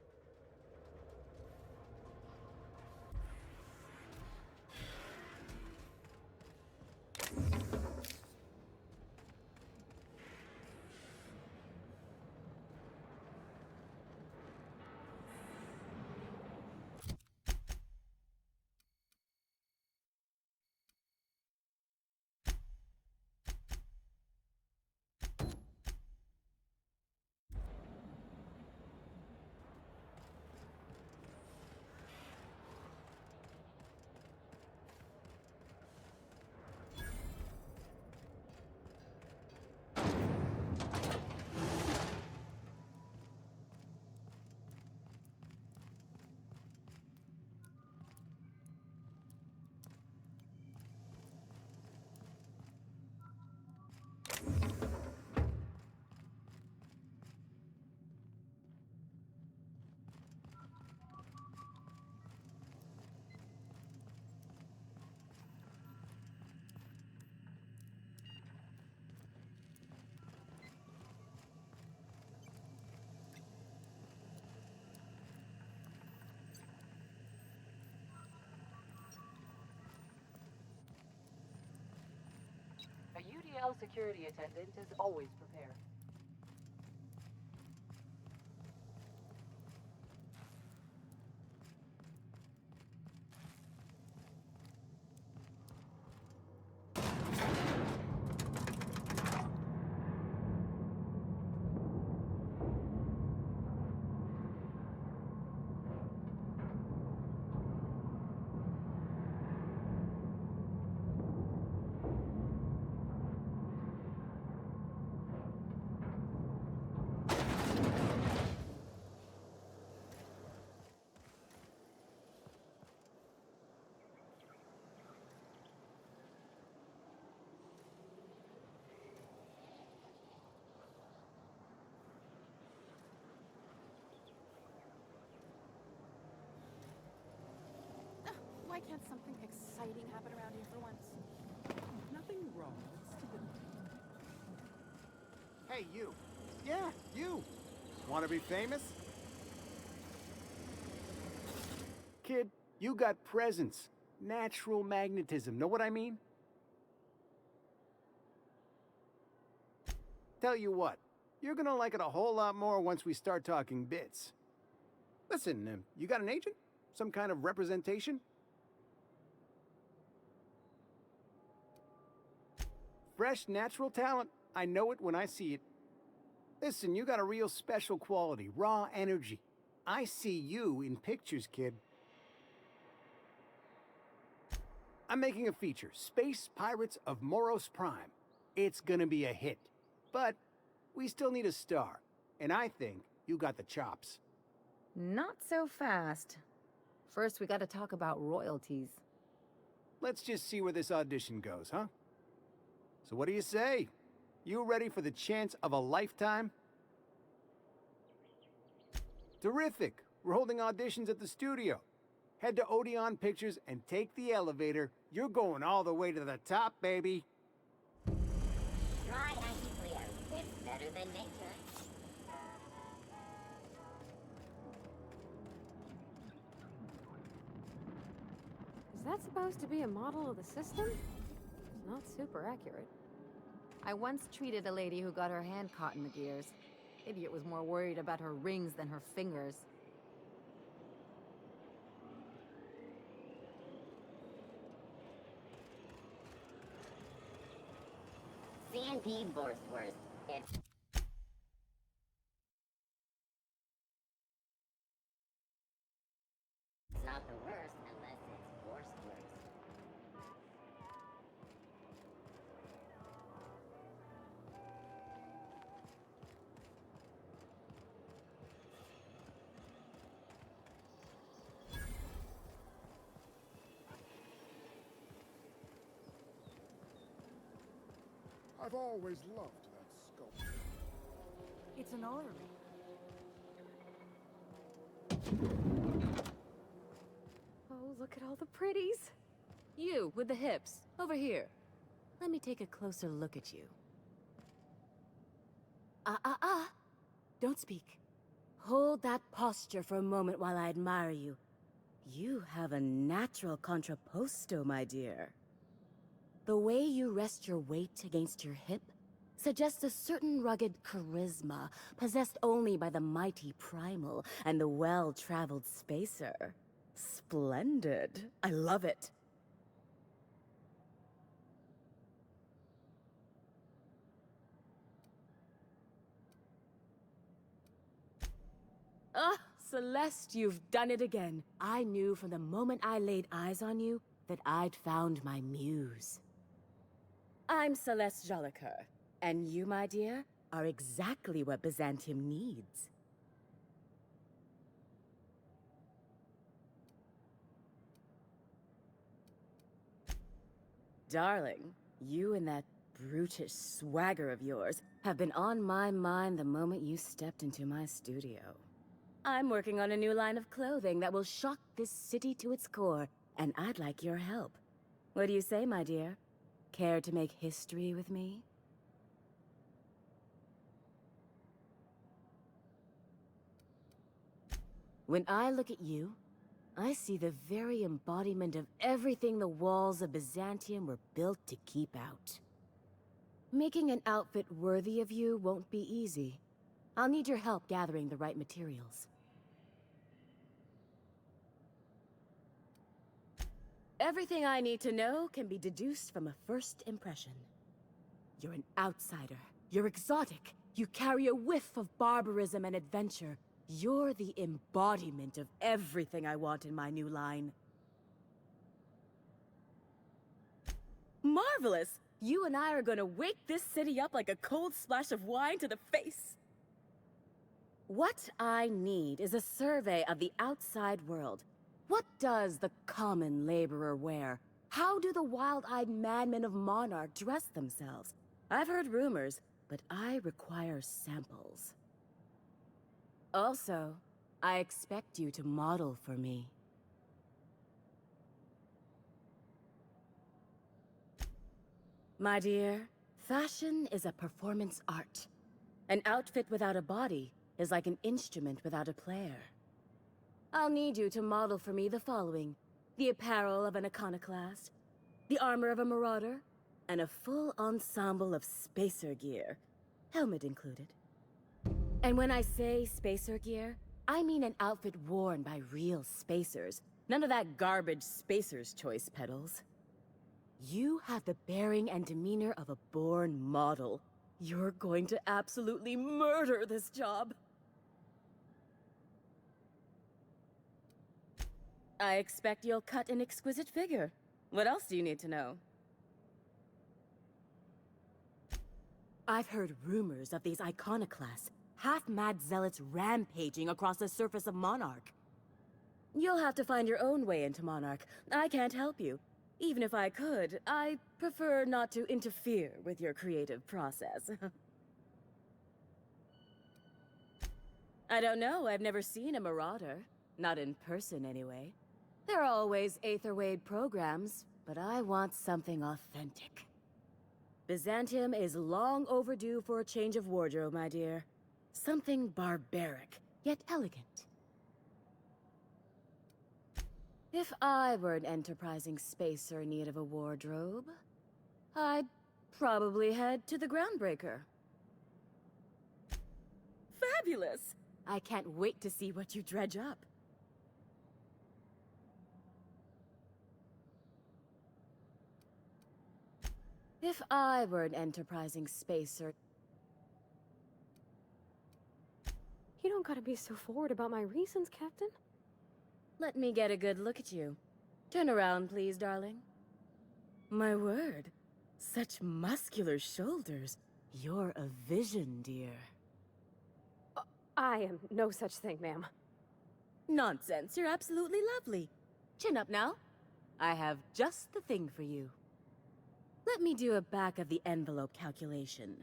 A UDL security attendant is always prepared. Why can't something exciting happen around here for once? Nothing wrong. Hey, you. Yeah, you. Want to be famous? Kid, you got presence. Natural magnetism. Know what I mean? Tell you what, you're gonna like it a whole lot more once we start talking bits. Listen, you got an agent? Some kind of representation? Fresh, natural talent. I know it when I see it. Listen, you got a real special quality, raw energy. I see you in pictures, kid. I'm making a feature, Space Pirates of Moros Prime. It's gonna be a hit. But we still need a star. And I think you got the chops. Not so fast. First, we gotta talk about royalties. Let's just see where this audition goes, huh? So what do you say? You ready for the chance of a lifetime? Terrific! We're holding auditions at the studio. Head to Odeon Pictures and take the elevator. You're going all the way to the top, baby. Try anti-Cleo. It's better than nature. Is that supposed to be a model of the system? It's not super accurate. I once treated a lady who got her hand caught in the gears. Idiot was more worried about her rings than her fingers. CNP Borstworth. It's not the worst unless it's Borstworth. I've always loved that sculpture. It's an orrery. Oh, look at all the pretties. You, with the hips. Over here. Let me take a closer look at you. Don't speak. Hold that posture for a moment while I admire you. You have a natural contrapposto, my dear. The way you rest your weight against your hip suggests a certain rugged charisma possessed only by the mighty primal and the well-traveled spacer. Splendid. I love it. Ah, Celeste, you've done it again. I knew from the moment I laid eyes on you that I'd found my muse. I'm Celeste Jolicoeur, and you, my dear, are exactly what Byzantium needs. Darling, you and that brutish swagger of yours have been on my mind the moment you stepped into my studio. I'm working on a new line of clothing that will shock this city to its core, and I'd like your help. What do you say, my dear? Care to make history with me? When I look at you, I see the very embodiment of everything the walls of Byzantium were built to keep out. Making an outfit worthy of you won't be easy. I'll need your help gathering the right materials. Everything I need to know can be deduced from a first impression. You're an outsider. You're exotic. You carry a whiff of barbarism and adventure. You're the embodiment of everything I want in my new line. Marvelous! You and I are gonna wake this city up like a cold splash of wine to the face. What I need is a survey of the outside world. What does the common laborer wear? How do the wild-eyed madmen of Monarch dress themselves? I've heard rumors, but I require samples. Also, I expect you to model for me. My dear, fashion is a performance art. An outfit without a body is like an instrument without a player. I'll need you to model for me the following: the apparel of an iconoclast, the armor of a marauder, and a full ensemble of spacer gear, helmet included. And when I say spacer gear, I mean an outfit worn by real spacers, none of that garbage spacer's choice pedals. You have the bearing and demeanor of a born model. You're going to absolutely murder this job. I expect you'll cut an exquisite figure. What else do you need to know? I've heard rumors of these iconoclasts, half-mad zealots rampaging across the surface of Monarch. You'll have to find your own way into Monarch. I can't help you. Even if I could, I prefer not to interfere with your creative process. I don't know, I've never seen a marauder. Not in person, anyway. There are always Aetherwade programs, but I want something authentic. Byzantium is long overdue for a change of wardrobe, my dear. Something barbaric, yet elegant. If I were an enterprising spacer in need of a wardrobe, I'd probably head to the Groundbreaker. Fabulous! I can't wait to see what you dredge up. If I were an enterprising spacer... You don't gotta be so forward about my reasons, Captain. Let me get a good look at you. Turn around, please, darling. My word. Such muscular shoulders. You're a vision, dear. I am no such thing, ma'am. Nonsense. You're absolutely lovely. Chin up now. I have just the thing for you. Let me do a back-of-the-envelope calculation.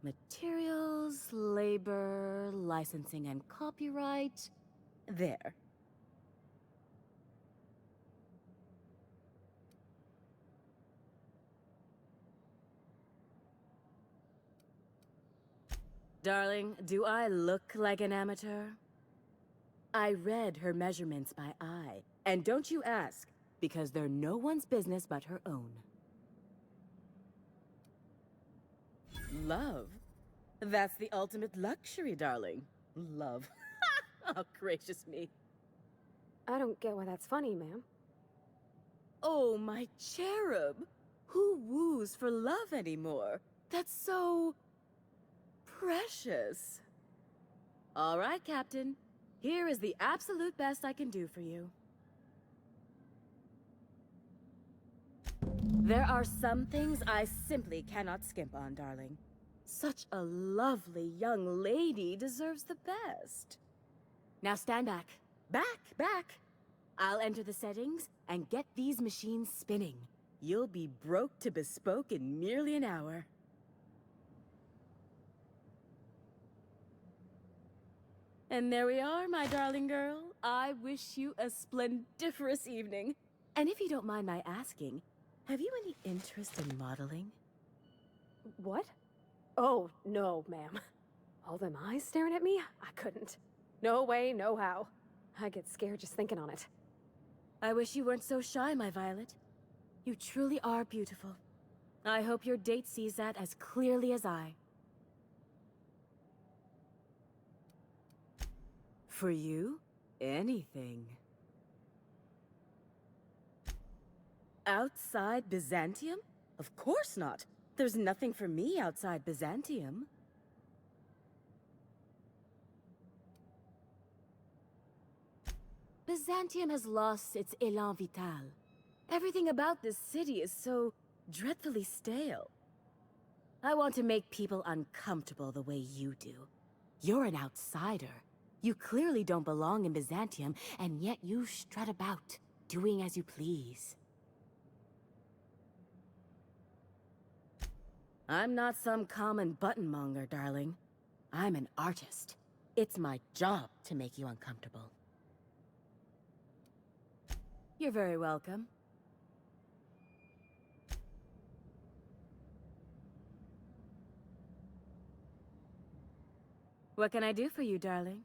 Materials, labor, licensing and copyright. There. Darling, do I look like an amateur? I read her measurements by eye. And don't you ask, because they're no one's business but her own. Love? That's the ultimate luxury, darling. Love. Oh, gracious me. I don't get why that's funny, ma'am. Oh, my cherub. Who woos for love anymore? That's so... precious. All right, Captain. Here is the absolute best I can do for you. There are some things I simply cannot skimp on, darling. Such a lovely young lady deserves the best. Now stand back. Back! I'll enter the settings and get these machines spinning. You'll be broke to bespoke in merely an hour. And there we are, my darling girl. I wish you a splendiferous evening. And if you don't mind my asking, have you any interest in modeling? What? Oh, no, ma'am. All them eyes staring at me? I couldn't. No way, no how. I get scared just thinking on it. I wish you weren't so shy, my Violet. You truly are beautiful. I hope your date sees that as clearly as I. For you, anything. Outside Byzantium? Of course not. There's nothing for me outside Byzantium. Byzantium has lost its élan vital. Everything about this city is so dreadfully stale. I want to make people uncomfortable the way you do. You're an outsider. You clearly don't belong in Byzantium, and yet you strut about, doing as you please. I'm not some common buttonmonger, darling. I'm an artist. It's my job to make you uncomfortable. You're very welcome. What can I do for you, darling?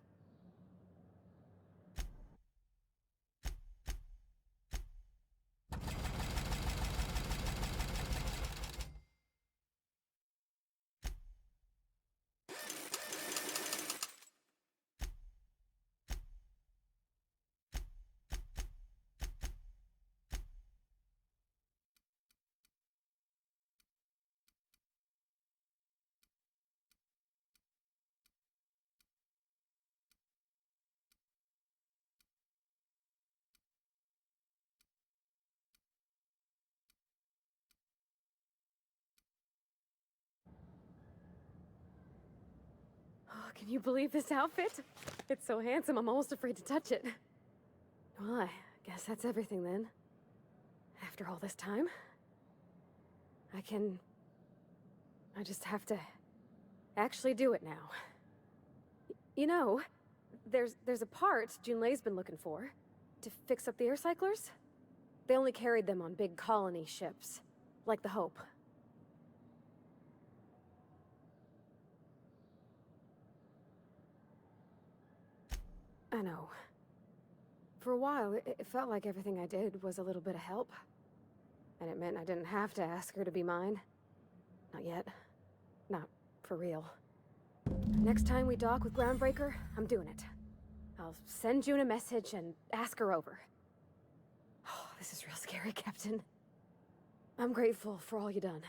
Oh, can you believe this outfit? It's so handsome, I'm almost afraid to touch it. Well, I guess that's everything then. After all this time, I just have to actually do it now. You know, there's a part Junlei's been looking for to fix up the air cyclers. They only carried them on big colony ships, like the Hope. I know. For a while, it felt like everything I did was a little bit of help. And it meant I didn't have to ask her to be mine. Not yet. Not for real. Next time we dock with Groundbreaker, I'm doing it. I'll send June a message and ask her over. Oh, this is real scary, Captain. I'm grateful for all you done.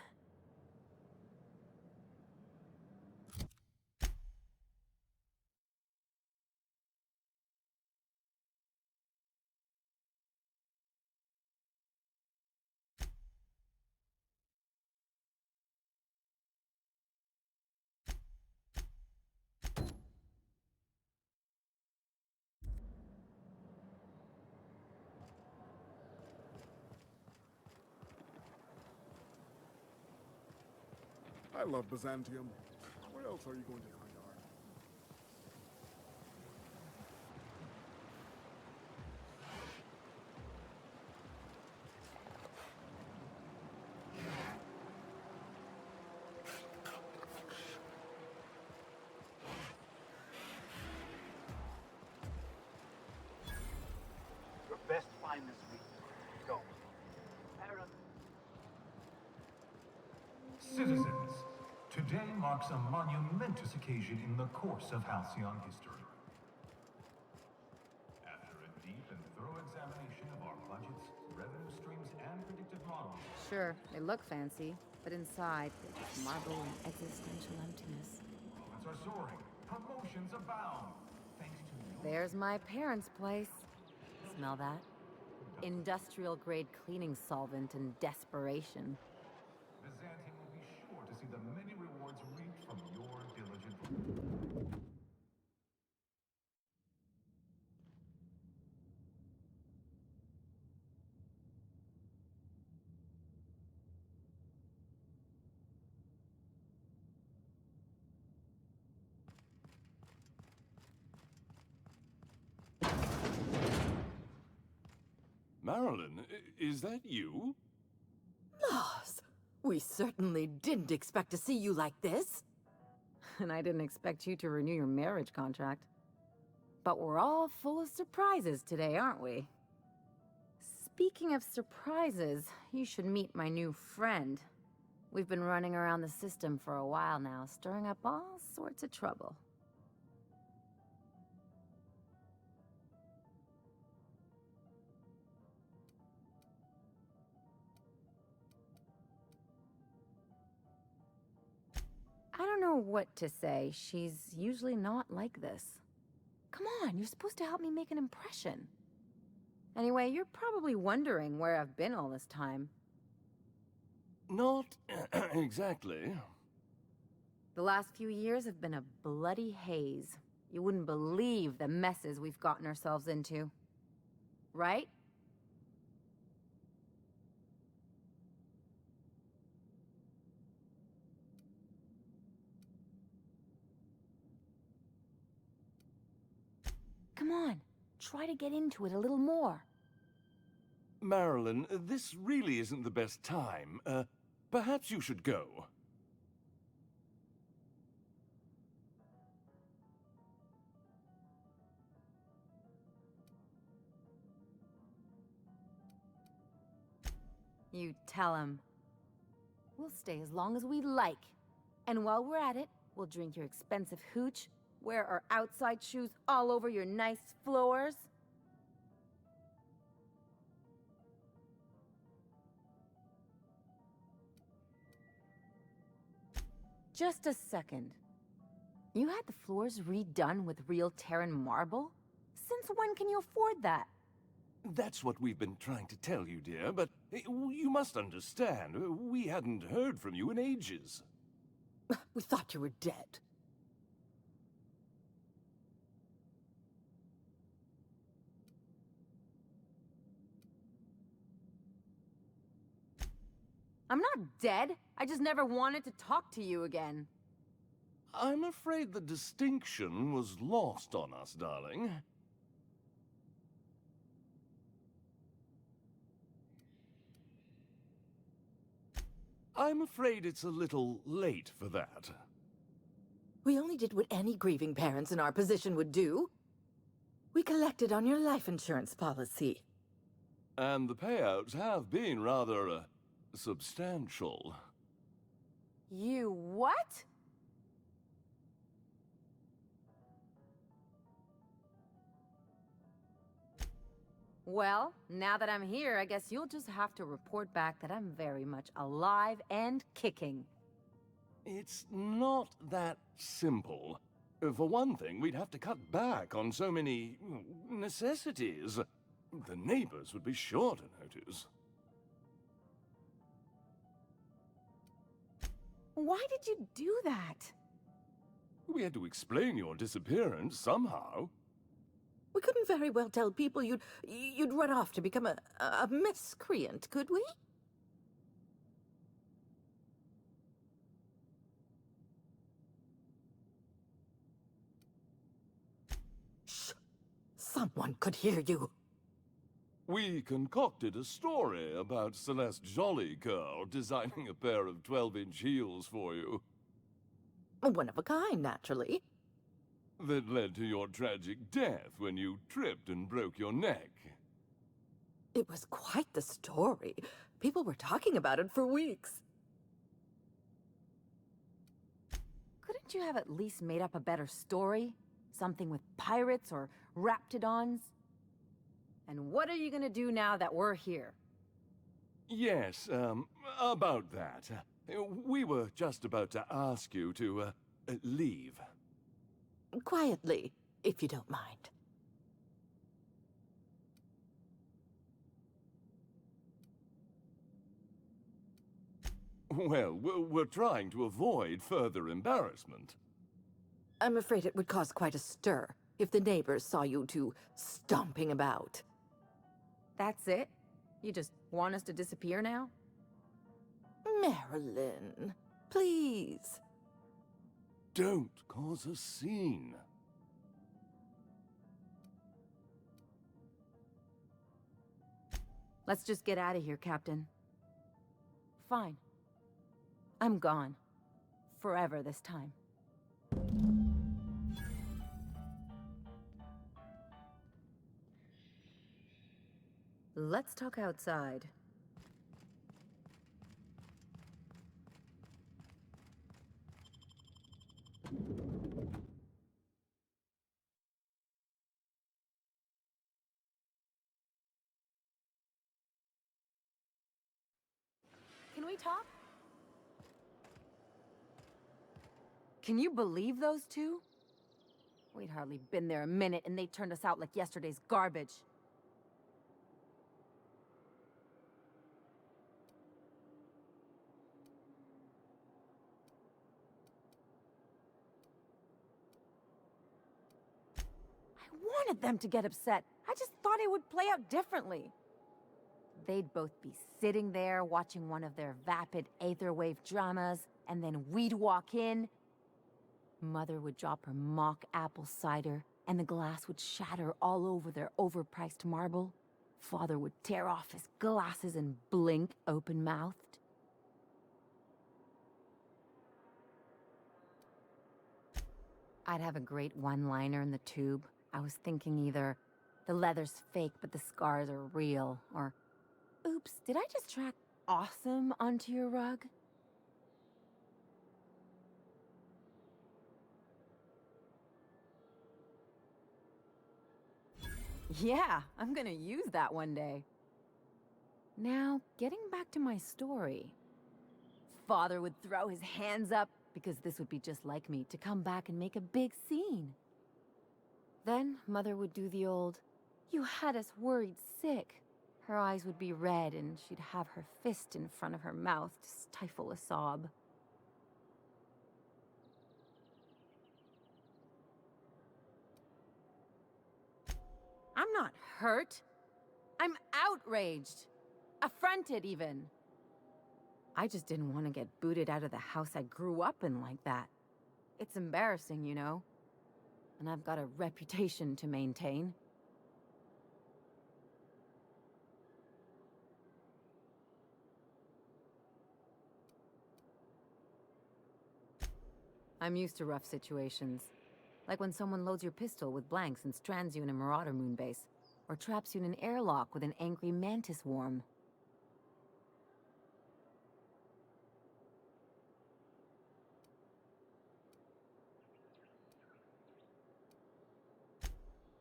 I love Byzantium. Where else are you going to find art? Today marks a monumentous occasion in the course of Halcyon history. After a deep and thorough examination of our budgets, revenue streams, and predictive models... Sure, they look fancy, but inside, they're just marble and existential emptiness. Profits are soaring. Promotions abound. Thanks to you. There's my parents' place. Smell that? Industrial-grade cleaning solvent and desperation. Byzantium will be sure to see the many rewards reaped from your diligent... Marilyn, is that you? Mars, we certainly didn't expect to see you like this. And I didn't expect you to renew your marriage contract. But we're all full of surprises today, aren't we? Speaking of surprises, you should meet my new friend. We've been running around the system for a while now, stirring up all sorts of trouble. I don't know what to say. She's usually not like this. Come on, you're supposed to help me make an impression. Anyway, you're probably wondering where I've been all this time. Not exactly. The last few years have been a bloody haze. You wouldn't believe the messes we've gotten ourselves into. Right? Come on, try to get into it a little more. Marilyn, this really isn't the best time. Perhaps you should go. You tell him. We'll stay as long as we like. And while we're at it, we'll drink your expensive hooch, wear our outside shoes all over your nice floors. Just a second. You had the floors redone with real Terran marble? Since when can you afford that? That's what we've been trying to tell you, dear, but you must understand, we hadn't heard from you in ages. We thought you were dead. I'm not dead. I just never wanted to talk to you again. I'm afraid the distinction was lost on us, darling. I'm afraid it's a little late for that. We only did what any grieving parents in our position would do. We collected on your life insurance policy. And the payouts have been rather, substantial. You what? Well, now that I'm here, I guess you'll just have to report back that I'm very much alive and kicking. It's not that simple. For one thing, we'd have to cut back on so many necessities. The neighbors would be sure to notice. Why did you do that? We had to explain your disappearance somehow. We couldn't very well tell people you'd run off to become a miscreant, could we? Shh! Someone could hear you. We concocted a story about Celeste Jollycurl designing a pair of 12-inch heels for you. One of a kind, naturally. That led to your tragic death when you tripped and broke your neck. It was quite the story. People were talking about it for weeks. you have at least made up a better story? Something with pirates or raptidons? And what are you gonna do now that we're here? Yes, about that. We were just about to ask you to, leave. Quietly, if you don't mind. Well, we're trying to avoid further embarrassment. I'm afraid it would cause quite a stir if the neighbors saw you two stomping about. That's it? You just want us to disappear now? Marilyn, please. Don't cause a scene. Let's just get out of here, Captain. Fine. I'm gone. Forever this time. Let's talk outside. Can we talk? Can you believe those two? We'd hardly been there a minute and they turned us out like yesterday's garbage. I wanted them to get upset. I just thought it would play out differently. They'd both be sitting there watching one of their vapid aetherwave dramas, and then we'd walk in. Mother would drop her mock apple cider, and the glass would shatter all over their overpriced marble. Father would tear off his glasses and blink open-mouthed. I'd have a great one-liner in the tube. I was thinking either, the leather's fake but the scars are real, or, oops, did I just track awesome onto your rug? Yeah, I'm gonna use that one day. Now, getting back to my story. Father would throw his hands up, because this would be just like me, to come back and make a big scene. Then, Mother would do the old, "You had us worried sick." Her eyes would be red, and she'd have her fist in front of her mouth to stifle a sob. I'm not hurt. I'm outraged. Affronted, even. I just didn't want to get booted out of the house I grew up in like that. It's embarrassing, you know. And I've got a reputation to maintain. I'm used to rough situations. Like when someone loads your pistol with blanks and strands you in a Marauder moonbase, or traps you in an airlock with an angry mantis worm.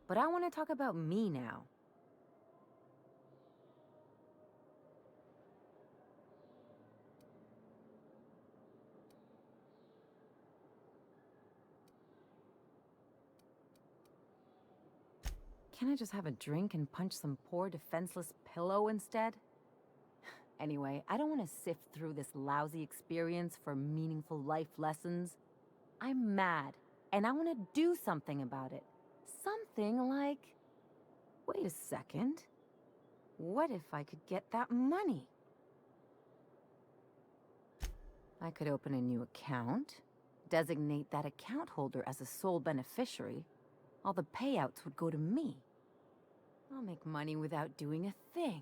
But I want to talk about me now. Can I just have a drink and punch some poor defenseless pillow instead? Anyway, I don't want to sift through this lousy experience for meaningful life lessons. I'm mad, and I want to do something about it. Something like... Wait a second. What if I could get that money? I could open a new account, designate that account holder as a sole beneficiary. All the payouts would go to me. I'll make money without doing a thing.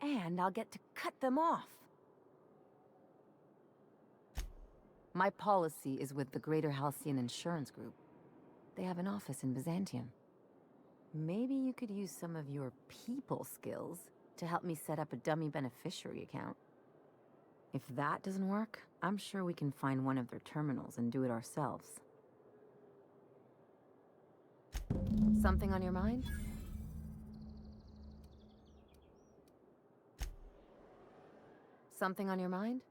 And I'll get to cut them off. My policy is with the Greater Halcyon Insurance Group. They have an office in Byzantium. Maybe you could use some of your people skills to help me set up a dummy beneficiary account. If that doesn't work, I'm sure we can find one of their terminals and do it ourselves. Something on your mind? Something on your mind?